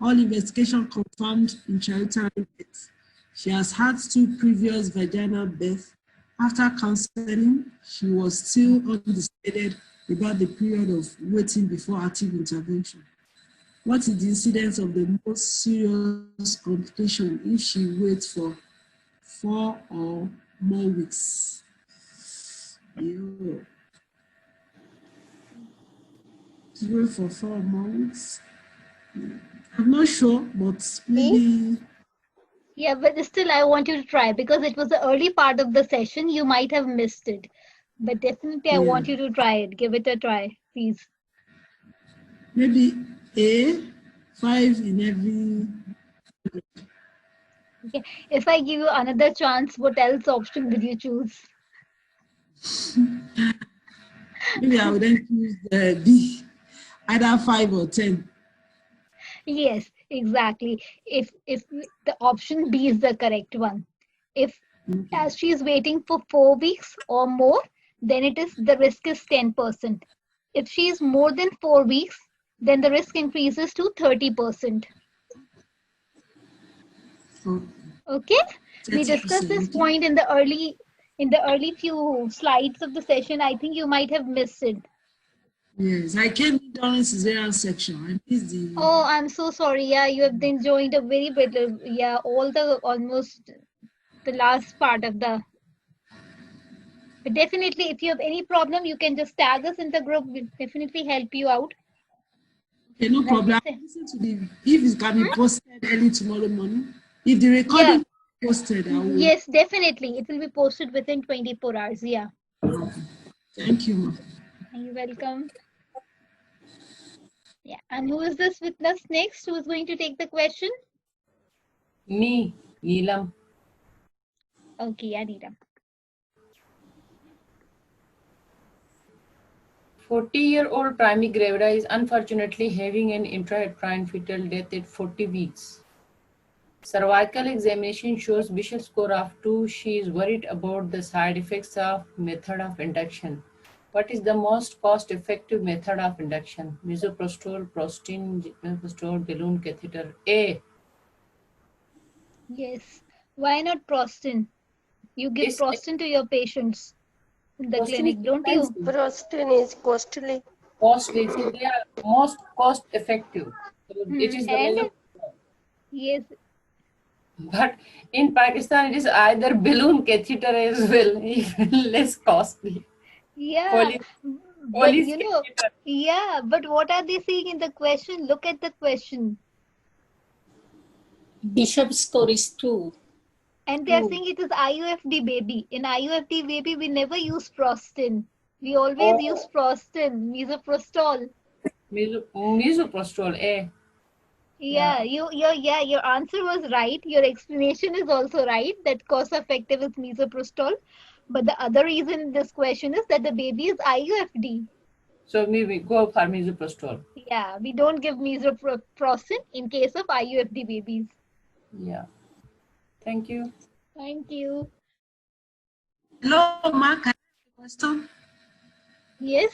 All investigation confirmed intrauterine death. She has had 2 previous vaginal births. After counseling, she was still undecided about the period of waiting before active intervention. What is the incidence of the most serious complication if she waits for 4 or more weeks? She wait for 4 or more weeks. I'm not sure, but maybe. Yeah, but still, I want you to try because it was the early part of the session. You might have missed it. But definitely, I want you to try it. Give it a try, please. Maybe A, 5 in every. Okay. If I give you another chance, what else option would you choose? Maybe I would then choose the B, either 5 or 10. Yes, exactly. If the option B is the correct one. If as she is waiting for 4 weeks or more, then the risk is 10%. If she is more than 4 weeks, then the risk increases to 30%. Okay? We discussed this point in the early few slides of the session. I think you might have missed it. Yes, I came during cesarean section. I missed the. Oh, I'm so sorry. Yeah, you have then joined a very bit. Yeah, almost the last part of the. But definitely, if you have any problem, you can just tag us in the group. We'll definitely help you out. Okay, no problem. Listen to if it can be posted early tomorrow morning. If the recording is posted, I will. Yes, definitely. It will be posted within 24 hours. Yeah. Thank you, ma. You're welcome. Yeah. And who is this with us next? Who is going to take the question? Me, Neelam. Okay, yeah, Neelam. 40-year-old primary gravida is unfortunately having an intrauterine fetal death at 40 weeks. Cervical examination shows Bishop score of 2. She is worried about the side effects of method of induction. What is the most cost-effective method of induction? Misoprostol, Prostin, balloon catheter. A. Yes. Why not Prostin? You give Prostin to your patients in the clinic, don't you? Prostin is costly. Costly. So they are most cost-effective. So it is the yes. But in Pakistan, it is either balloon catheter as well, even less costly. Yeah, but yeah, but what are they saying in the question? Look at the question. Bishop score is 2. And they are saying it is IUFD baby. In IUFD baby, we never use Prostin. We always use Prostin, misoprostol. Misoprostol, eh? Yeah, your answer was right. Your explanation is also right that cost effective is misoprostol. But the other reason in this question is that the baby is IUFD. So we go for misoprostol. Yeah, we don't give misoprostol in case of IUFD babies. Yeah. Thank you. Thank you. Hello, Mark. I have a question. Yes.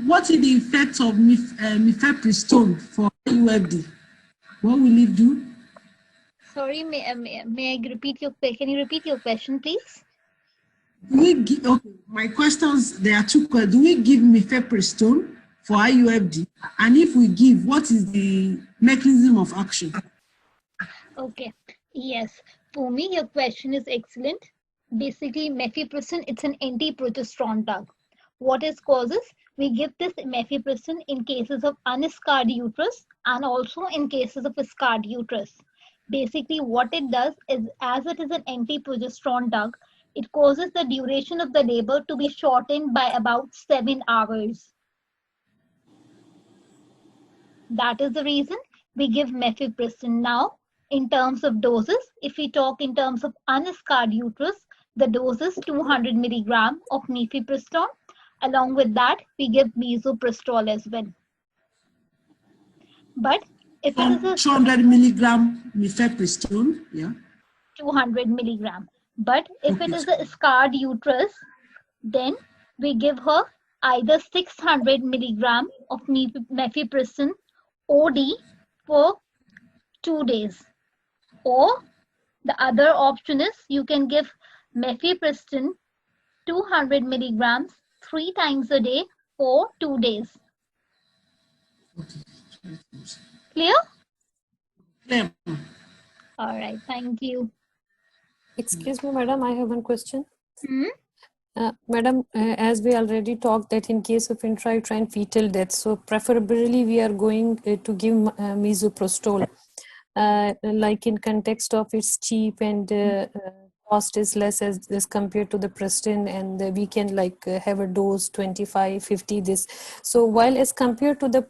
What is the effect of mifepristone for IUFD? What will it do? Sorry, may I repeat your? Can you repeat your question, please? My questions, there are 2 questions. Do we give mifepristone for IUFD? And if we give, what is the mechanism of action? Okay. Yes. For me, your question is excellent. Basically, mifepristone, it's an anti-progesterone drug. What it causes? We give this mifepristone in cases of unscarred uterus and also in cases of a scarred uterus. Basically, what it does is, as it is an anti-progesterone drug, it causes the duration of the labor to be shortened by about 7 hours. That is the reason we give mifepristone. Now, in terms of doses, if we talk in terms of unscarred uterus, the dose is 200 milligram of mifepristone. Along with that, we give misoprostol as well. But if it is a 200 milligram mifepristone, yeah. 200 milligram. But if it is a scarred uterus, then we give her either 600 milligram of mifepristone OD for 2 days, or the other option is you can give mifepristone 200 milligrams 3 times a day for 2 days. Clear? Clear. All right, thank you. Excuse me, madam, I have one question. Hmm? Madam, as we already talked that in case of intrauterine fetal death, so preferably we are going to give misoprostol, like in context of it's cheap and cost is less as compared to the Prestone, and we can like have a dose 25, 50 this. So while as compared to the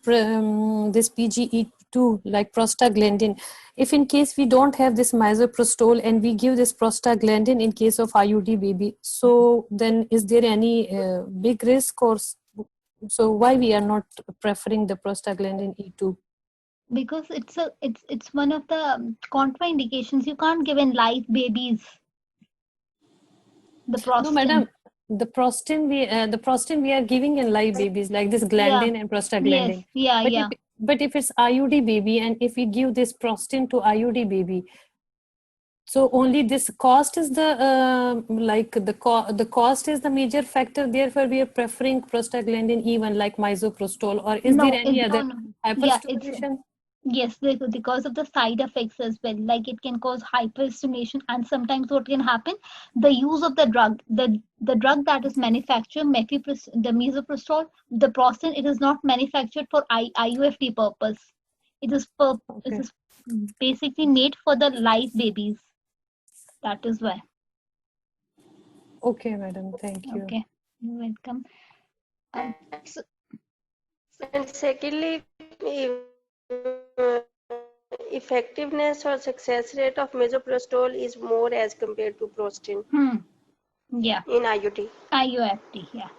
this PGE2 like prostaglandin, if in case we don't have this misoprostol and we give this prostaglandin in case of IUD baby, so then is there any big risk, or so why we are not preferring the prostaglandin E2? Because it's one of the contraindications. You can't give in live babies. The Prestone. No, madam, the Prestone we are giving in live babies like this glandin and prostaglandin. Yes. But if it's IUD baby and if we give this Prestone to IUD baby, so only this cost is the the cost is the major factor. Therefore, we are preferring prostaglandin even like misoprostol, or is there any other hyperstimulation? Yes, because of the side effects as well. Like it can cause hyperstimulation, and sometimes what can happen, the use of the drug, the drug that is manufactured, the misoprostol, the Prestone, it is not manufactured for IUFD purpose. It is it is basically made for the live babies. That is why. Okay, madam. Thank you. Okay, you're welcome. And secondly, effectiveness or success rate of misoprostol is more as compared to Prestone. Yeah. In IUD. IUFD, yeah.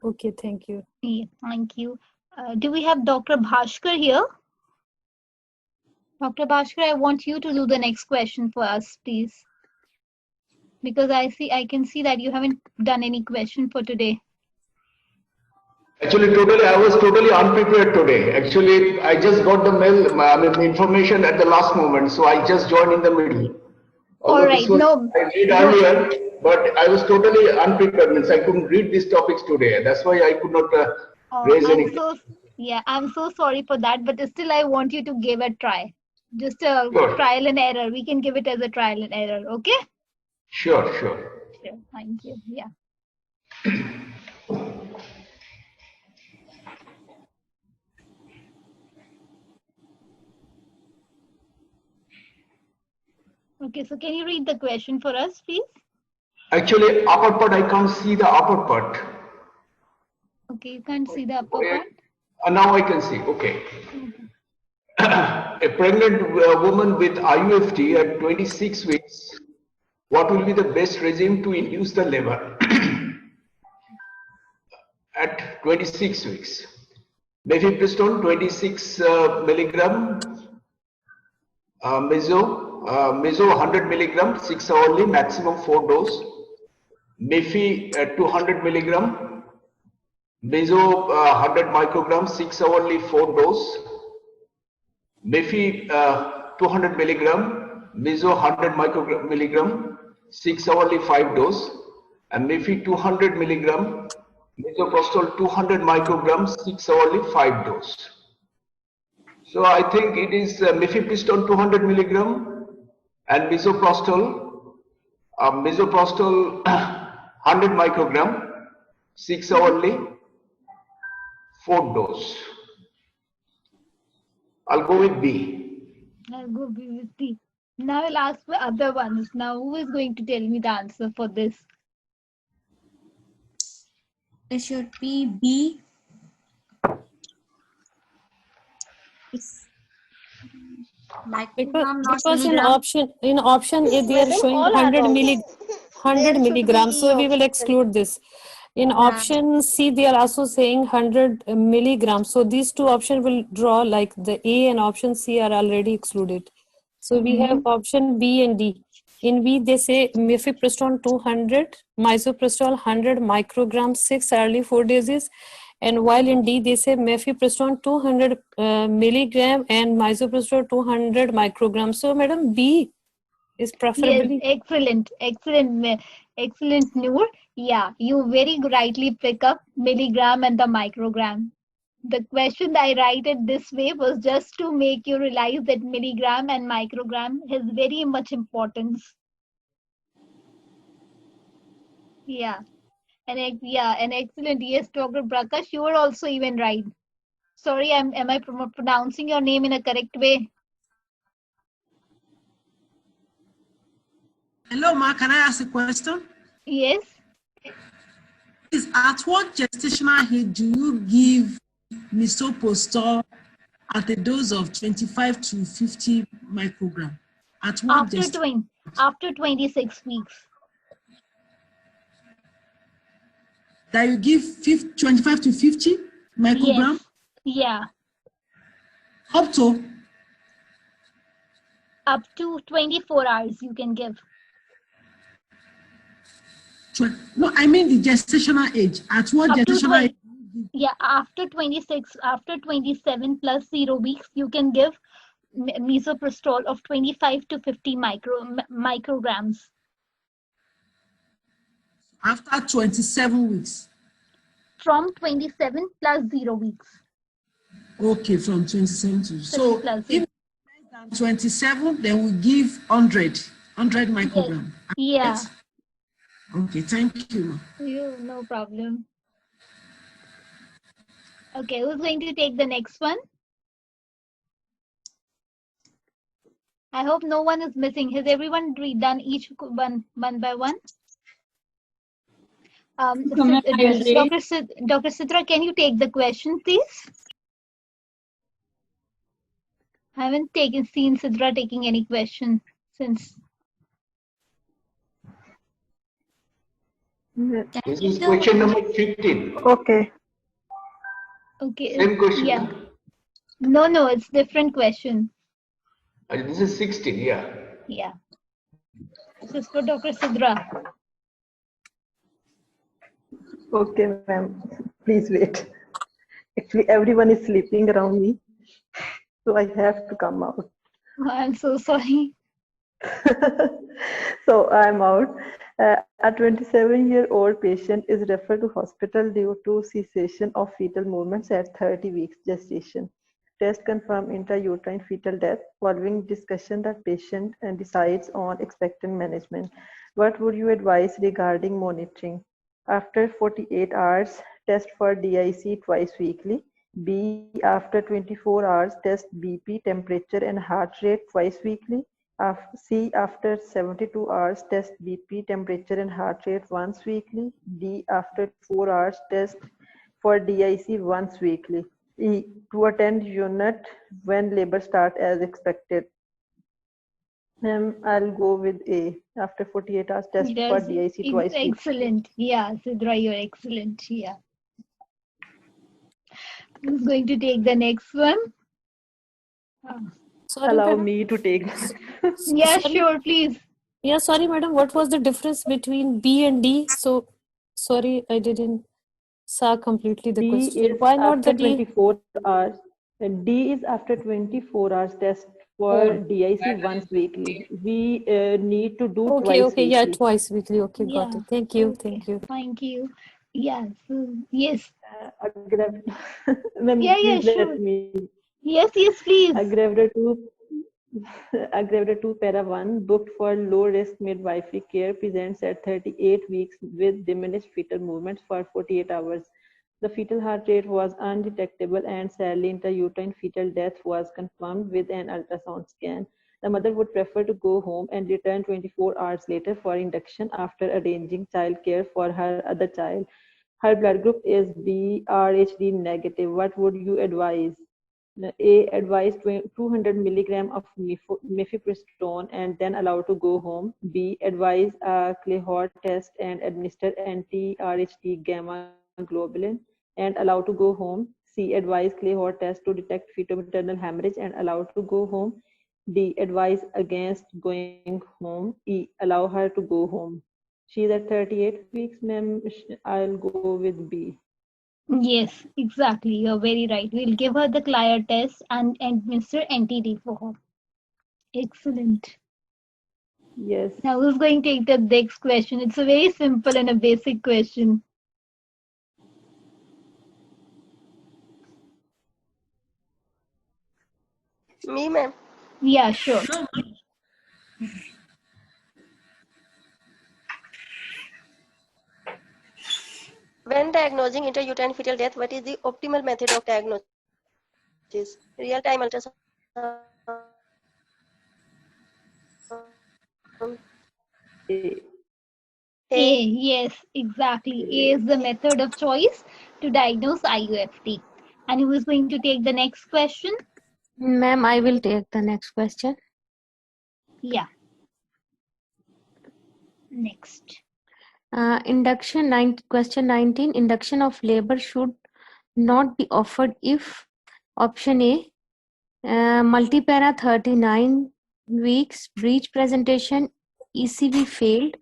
Okay, thank you. Yeah, thank you. Do we have Dr. Bhaskar here? Dr. Bhaskar, I want you to do the next question for us, please. Because I can see that you haven't done any question for today. Actually, I was totally unprepared today. Actually, I just got the mail, the information at the last moment, so I just joined in the middle. All right, I read earlier, but I was totally unprepared. Means I couldn't read these topics today. That's why I could not raise any. I'm so sorry for that, but still I want you to give a try. Just a trial and error. We can give it as a trial and error, okay? Sure. Thank you. Yeah. Okay, so can you read the question for us, please? Actually, upper part, I can't see the upper part. Okay, you can't see the upper part? Now I can see, okay. A pregnant woman with IUFD at 26 weeks, what will be the best regime to induce the labor? At 26 weeks. Mifepristone 26 milligram, meso 100 milligram, 6 hourly, maximum 4 dose. Mifi 200 milligram, meso 100 microgram, 6 hourly, 4 dose. Mifi 200 milligram, meso 100 milligram, 6 hourly, 5 dose. And Mifi 200 milligram, misoprostol 200 micrograms, 6 hourly, 5 dose. So I think it is mifepristone 200 milligram and misoprostol 100 microgram, 6 hourly, 4 dose. I'll go with B. I'll go with B. Now I'll ask the other ones. Now who is going to tell me the answer for this? It should be B. Because in option A they are showing 100 milligrams, so we will exclude this. In option C they are also saying 100 milligrams, so these two options will draw like the A and option C are already excluded. So we have option B and D In B, they say mifepristone 200, misoprostol 100 micrograms 6 hourly 4 days. And while in D, they say mifepristone 200 milligram and misoprostol 200 micrograms. So, madam, B is Yes, preferably. excellent, excellent, Noor. Yeah, you very rightly pick up milligram and the microgram. The question I write it this way was just to make you realize that milligram and microgram has very much importance. Yeah, and excellent. Yes, Dr. Prakash, you were also even right. Sorry, am I pronouncing your name in a correct way? Hello, Ma. Can I ask a question? Yes. Is at what gestational age do you give misoprostol at a dose of 25 to 50 microgram? At what After 26 weeks. That you give 25 to 50 microgram? Yes. Yeah. Up to 24 hours you can give. No, I mean the gestational age. At what gestational age? Yeah, after 26, after 27 plus 0 weeks, you can give misoprostol of 25 to 50 micrograms. After 27 weeks? From 27 plus 0 weeks. Okay, from 27 to... So plus if less than 27, then we give 100 microgram. Yeah. Right? Okay, thank you. No problem. Okay, who's going to take the next one? I hope no one is missing. Has everyone done each one by one? Dr. Sidra, can you take the question, please? I haven't seen Sidra taking any question since. This is question number 15. Okay. Okay. Same question. Yeah. No, it's different question. This is 16, yeah. Yeah. This is for Dr. Sidra. Okay, ma'am. Please wait. Actually, everyone is sleeping around me, so I have to come out. Oh, I'm so sorry. So I'm out. A 27-year-old patient is referred to hospital due to cessation of fetal movements at 30 weeks gestation. Test confirm intrauterine fetal death. Following discussion, the patient decides on expectant management. What would you advise regarding monitoring? After 48 hours, test for DIC twice weekly. B, after 24 hours, test BP, temperature and heart rate twice weekly. C, after 72 hours, test BP, temperature and heart rate once weekly. D, after 4 hours, test for DIC once weekly. E, to attend unit when labor start as expected. I'll go with A, after 48 hours, test for DIC twice weekly. Excellent. Yeah, Sidra, you're excellent. Yeah. Who's going to take the next one? Sorry, Allow madam. me to take. Yeah, sure, please. Yeah, sorry, madam. What was the difference between B and D? So, sorry, I didn't saw completely the D question. is Why not after the D? 24 hours. And D is after 24 hours test for DIC once weekly. We need to do twice weekly. Yeah, twice weekly. Okay, got Yeah. it. Thank you. Okay. Thank you. Thank you. Yeah. So, yes. Ma'am, Yeah, please sure. let me. Yes, please. Aggravator 2 para 1 booked for low risk midwifery care presents at 38 weeks with diminished fetal movements for 48 hours. The fetal heart rate was undetectable and sadly intrauterine fetal death was confirmed with an ultrasound scan. The mother would prefer to go home and return 24 hours later for induction after arranging childcare for her other child. Her blood group is BRHD negative. What would you advise? A, advise 200 milligram of mifepristone and then allow to go home. B, advise a Clehort test and administer anti-RHD gamma globulin and allow to go home. C, advise Clehort test to detect fetal-maternal hemorrhage and allow to go home. D. Advise against going home. E. Allow her to go home. She's at 38 weeks, ma'am. I'll go with B. Yes, exactly. You're very right. We'll give her the Clear test and administer NTD for her. Excellent. Yes. Now, who's going to take the next question? It's a very simple and a basic question. Me, ma'am. Yeah, sure. When diagnosing intrauterine fetal death, what is the optimal method of diagnosis? Real-time ultrasound. A, yes, exactly. A is the method of choice to diagnose IUFT. And who is going to take the next question? Ma'am, I will take the next question. Yeah. Next. Question 19. Induction of labor should not be offered if option A, multipara 39 weeks, breech presentation, ECV failed,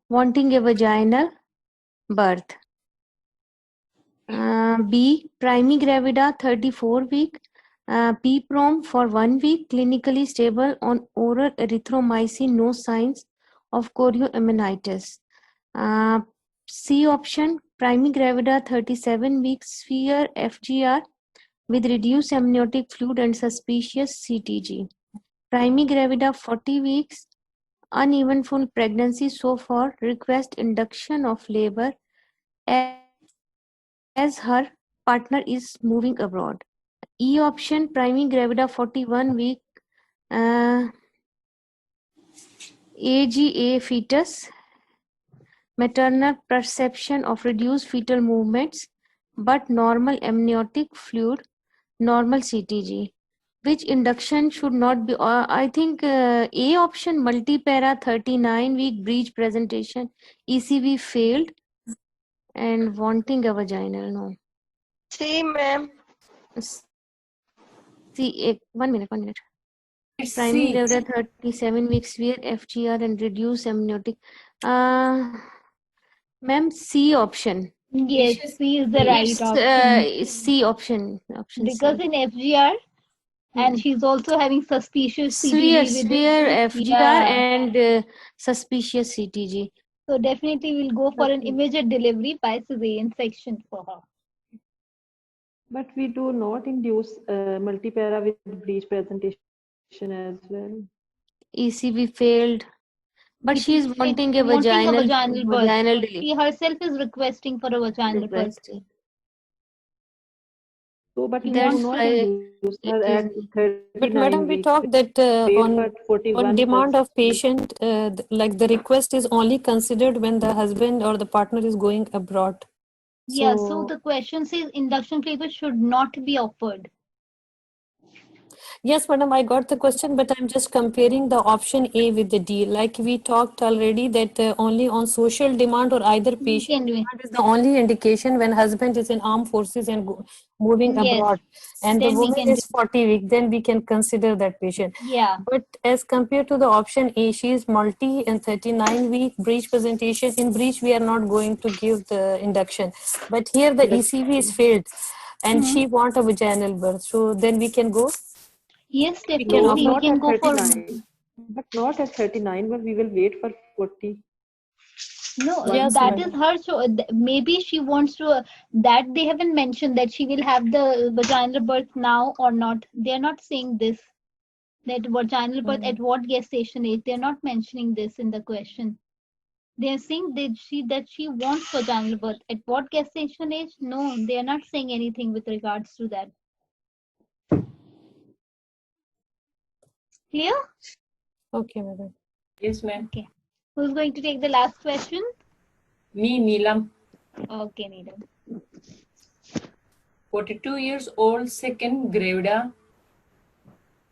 wanting a vaginal birth. B, primi gravida 34 week, PPROM for 1 week, clinically stable on oral erythromycin, no signs of chorioamnionitis. C option, primi gravida 37 weeks, sphere FGR with reduced amniotic fluid and suspicious CTG. Primi gravida 40 weeks, uneventful pregnancy so far, request induction of labor as her partner is moving abroad. E option, primi gravida 41 week, AGA fetus, maternal perception of reduced fetal movements, but normal amniotic fluid, normal CTG. Which induction should not be? I think A option, multipara 39 week breech presentation, ECV failed, and wanting a vaginal, no. See, ma'am. See, 1 minute. It's Primi C. gravida 37 weeks, sphere FGR and reduced amniotic. Ma'am, C option. Yes, C is the right option. It's C option. Because C. in FGR, and she's also having suspicious CTG with Sphere FGR yeah. and suspicious CTG. So definitely we'll go for an immediate delivery by cesarean section for her. But we do not induce multipara with breech presentation as well. ECV failed. But she is wanting a wanting vaginal, a vaginal birth. delivery. She herself is requesting for a vaginal birth. So, but we That's do not why induce her at 39 But madam, we weeks. talked that on 41 demand plus of patient, like the request is only considered when the husband or the partner is going abroad. Yeah, so the question says induction labor should not be offered. Yes, madam, I got the question, but I'm just comparing the option A with the D. Like we talked already that only on social demand or either patient demand is the only indication when husband is in armed forces and moving abroad, and the woman is 40 weeks, then we can consider that patient. Yeah. But as compared to the option A, she is multi and 39 week breech presentation. In breech, we are not going to give the induction. But here the ECV is failed and she want a vaginal birth. So then we can go. Yes, definitely. we can go for. But not at 39, but we will wait for 40. No, that is her choice. Maybe she wants to. That they haven't mentioned that she will have the vaginal birth now or not. They are not saying this. That vaginal birth at what gestation age? They are not mentioning this in the question. They are saying that she wants vaginal birth at what gestation age? No, they are not saying anything with regards to that. Clear? Okay, madam. Yes, ma'am. Okay. Who's going to take the last question? Me, Neelam. Okay, Neelam. 42 years old, second gravida,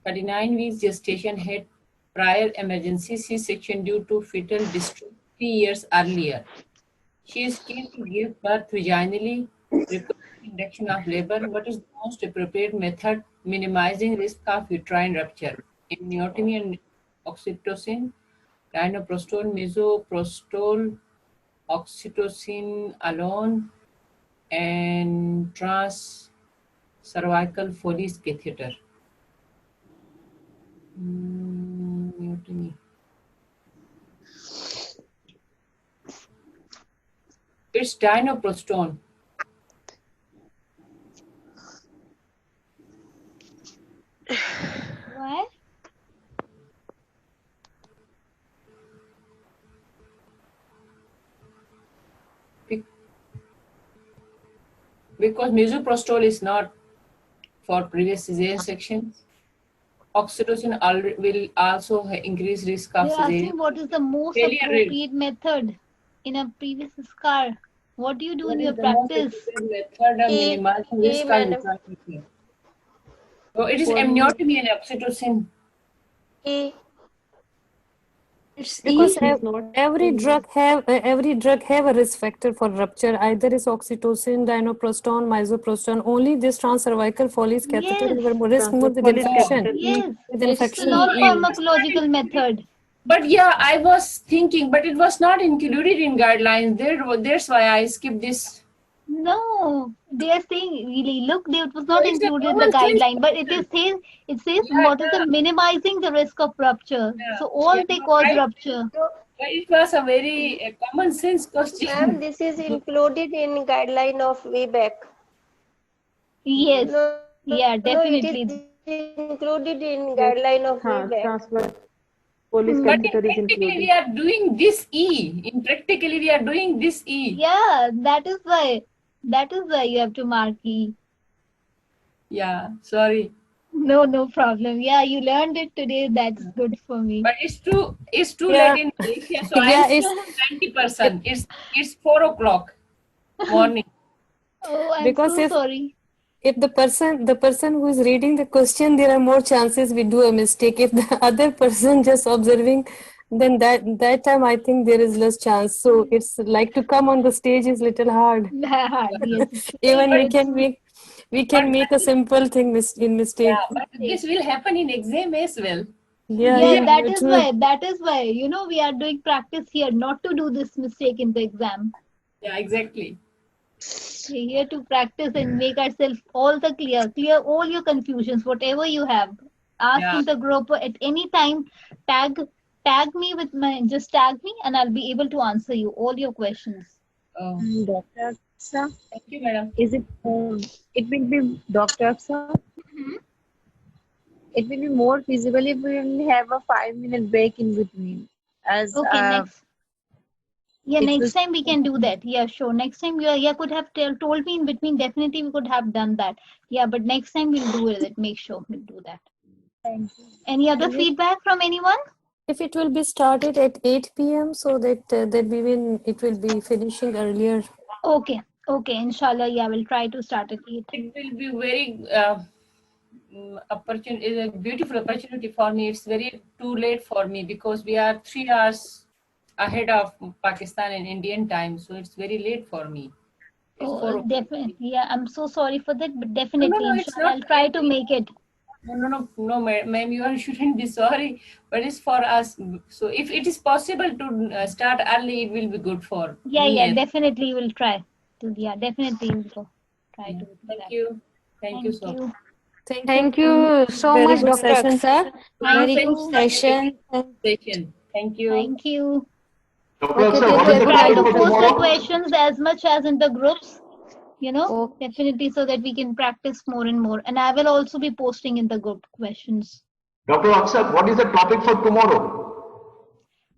39 weeks gestation, had prior emergency C-section due to fetal distress 3 years earlier. She is keen to give birth vaginally, requesting induction of labor. What is the most appropriate method minimizing risk of uterine rupture? amniotomy and oxytocin, dinoprostol, misoprostol, oxytocin alone, and trans-cervical Foley's catheter. Amniotomy. It's dinoprostol. What? Because misoprostol is not for previous cesarean sections. Oxytocin will also increase risk of They're cesarean. asking what is the most Failure rate. appropriate method in a previous scar. What do you do What in is your the most practice? appropriate method of minimizing risk of madam. intracranial? So it is For me- amniotomy and oxytocin. It's Because E. every drug have a risk factor for rupture. Either is oxytocin, dinoprostol, misoprostol. Only this transcervical Foley's catheter Yes. is risk more with Foley's infection. catheter. Yes. With It's a infection. non-pharmacological method. But yeah, I was thinking, but it was not included in guidelines. That's why I skipped this. No, they are saying really. Look, it was not it's a included in the common sense guideline, but it says Yeah, what is the minimizing the risk of rupture. Yeah, So all yeah, they you're cause right. rupture. But it was a very common sense question. Ma'am, this is included in guideline of VBAC. Yes. No, Yeah, no, it definitely. is included in guideline of VBAC. Transfer Foley's But in catheter is practically included. we are doing this E. In practically we are doing this E. Yeah, that is why you have to mark E. Yeah, sorry. No problem. Yeah, you learned it today. That's good for me. But it's too Yeah. late in Malaysia, so Yeah, I'm still 90%. It's 4 o'clock morning. Oh, I'm Because so sorry. if the person who is reading the question, there are more chances we do a mistake. If the other person just observing, then that time I think there is less chance. So it's like to come on the stage is little hard. Yes. Even It's- we can make a simple thing in mistake. Yeah, but this will happen in exam as well. Yeah, that is true. why. That is why. We are doing practice here, not to do this mistake in the exam. Yeah, exactly. We're here to practice and make ourselves all the clear all your confusions, whatever you have. Ask Yeah. in the group at any time. Tag me just tag me, and I'll be able to answer you all your questions. Oh, Dr. Aksa, thank you, madam. is it? It will be Dr. Aksa. It will be more feasible if we will have a 5-minute break in between. As Okay, next. Yeah, it next was- time we can do that. Yeah, sure. Next time you could have told me in between. Definitely we could have done that. Yeah, but next time we'll do it. Make sure we'll do that. Thank you. Any other feedback from anyone? If it will be started at 8 p.m. so that it will be finishing earlier. Okay. Inshallah, yeah, we'll try to start at 8. It will be very opportunity. Is a beautiful opportunity for me. It's very too late for me because we are 3 hours ahead of Pakistan and Indian time, so it's very late for me. It's 4 o'clock. Definitely. Yeah, I'm so sorry for that, but definitely, No, it's inshallah, not. I'll try to make it. No, ma'am, you shouldn't be sorry, but it's for us. So if it is possible to start early, it will be good for Yeah, me. yeah, and- definitely we'll try. Yeah, definitely we'll go. Try to do Thank that. you. Thank you so much. Thank you so Very much, good Dr. session. Aksa. Very good session. Thank you. Thank you. Dr. Okay, Aksa, take what care. is the We'll try topic to for post the tomorrow? questions as much as in the groups, definitely, so that we can practice more and more. And I will also be posting in the group questions. Dr. Aksa, what is the topic for tomorrow?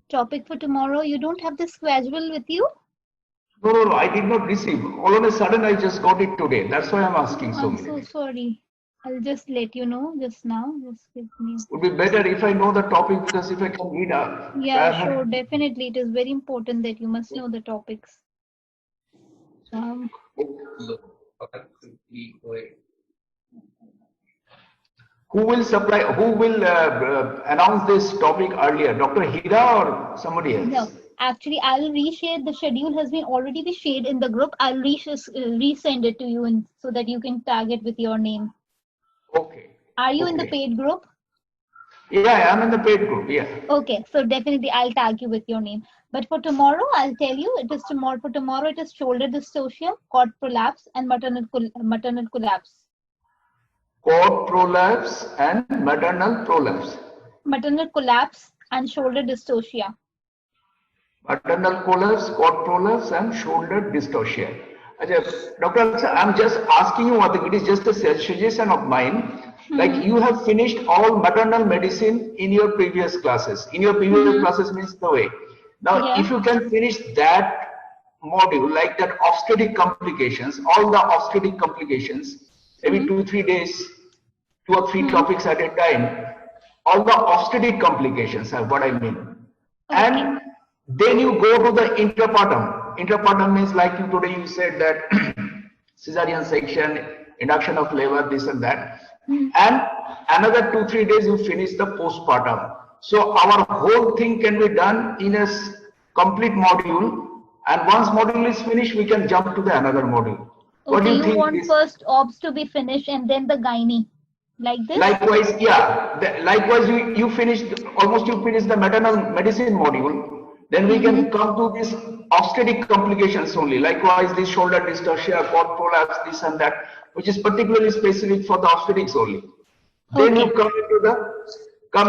Topic for tomorrow, you don't have the schedule with you? No, I did not receive. All of a sudden, I just got it today. That's why I'm asking so I'm many. so sorry. I'll just let you know just now. Just give me. Would be better if I know the topic, because if I can read up. Yeah, sure. Definitely. It is very important that you must know the topics. Who will announce this topic earlier? Dr. Hira or somebody else? No, actually, I'll reshare. The schedule has been already be shared in the group. I'll resend it to you so that you can tag it with your name. Okay. Are you in the Okay. paid group? Yeah, I'm in the paid group. Yeah. Okay, so definitely I'll tag you with your name. But for tomorrow, I'll tell you it is tomorrow. For tomorrow, it is shoulder dystocia, cord prolapse, and maternal collapse. Cord prolapse and maternal prolapse. Maternal collapse and shoulder dystocia. Maternal collapse, cord prolapse, and shoulder dystocia. Doctor, I'm just asking you, it is just a suggestion of mine. Like you have finished all maternal medicine in your previous classes. In your previous classes means the way. Now, if you can finish that module, like that obstetric complications, all the obstetric complications, maybe 2-3 days, 2 or 3 topics at a time, all the obstetric complications are what I mean. And then you go to the intrapartum. Intrapartum means like you today you said that cesarean section, induction of labor, this and that. And another 2-3 days you finish the postpartum. So our whole thing can be done in a complete module. And once module is finished, we can jump to the another module. What do you think? Want first obs to be finished and then the gynae, like this? Likewise, yeah. Likewise, you finished almost you finished the maternal medicine module. Then we can come to this obstetric complications only. Likewise, this shoulder dystocia, cord prolapse, this and that, which is particularly specific for the obstetrics only. Then you come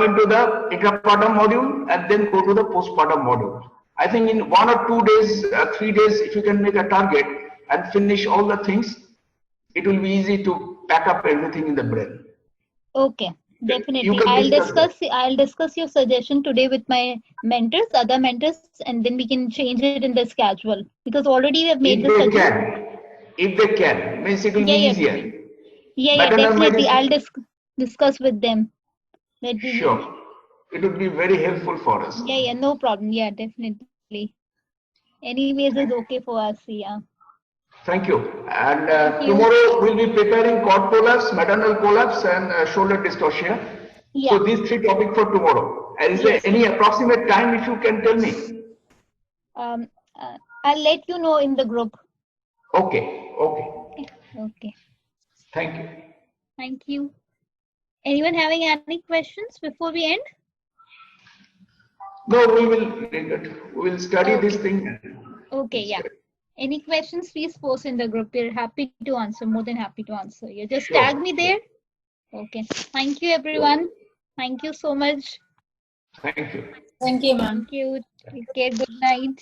into the intrapartum module and then go to the postpartum module. I think in 1 or 2 days, 3 days, if you can make a target and finish all the things, it will be easy to pack up everything in the brain. Okay, definitely. I'll discuss your suggestion today with my other mentors, and then we can change it in the schedule because already we have made the suggestion. If they can, means it will be easier. Yeah, definitely. I'll discuss with them. Sure. It would be very helpful for us. Yeah, no problem. Yeah, definitely. Anyways, it's okay for us. Yeah. Thank you. And tomorrow we'll be preparing cord prolapse, maternal collapse, and shoulder dystocia. Yeah. So these 3 topics for tomorrow. And is there any approximate time if you can tell me? I'll let you know in the group. Okay. Thank you. Thank you. Anyone having any questions before we end? No, we will study this thing. Okay, yeah. Any questions, please post in the group. We're happy to answer, more than happy to answer. You just tag me there. Okay. Thank you, everyone. Thank you so much. Thank you. Thank you, ma'am. Thank you. Take care. Good night.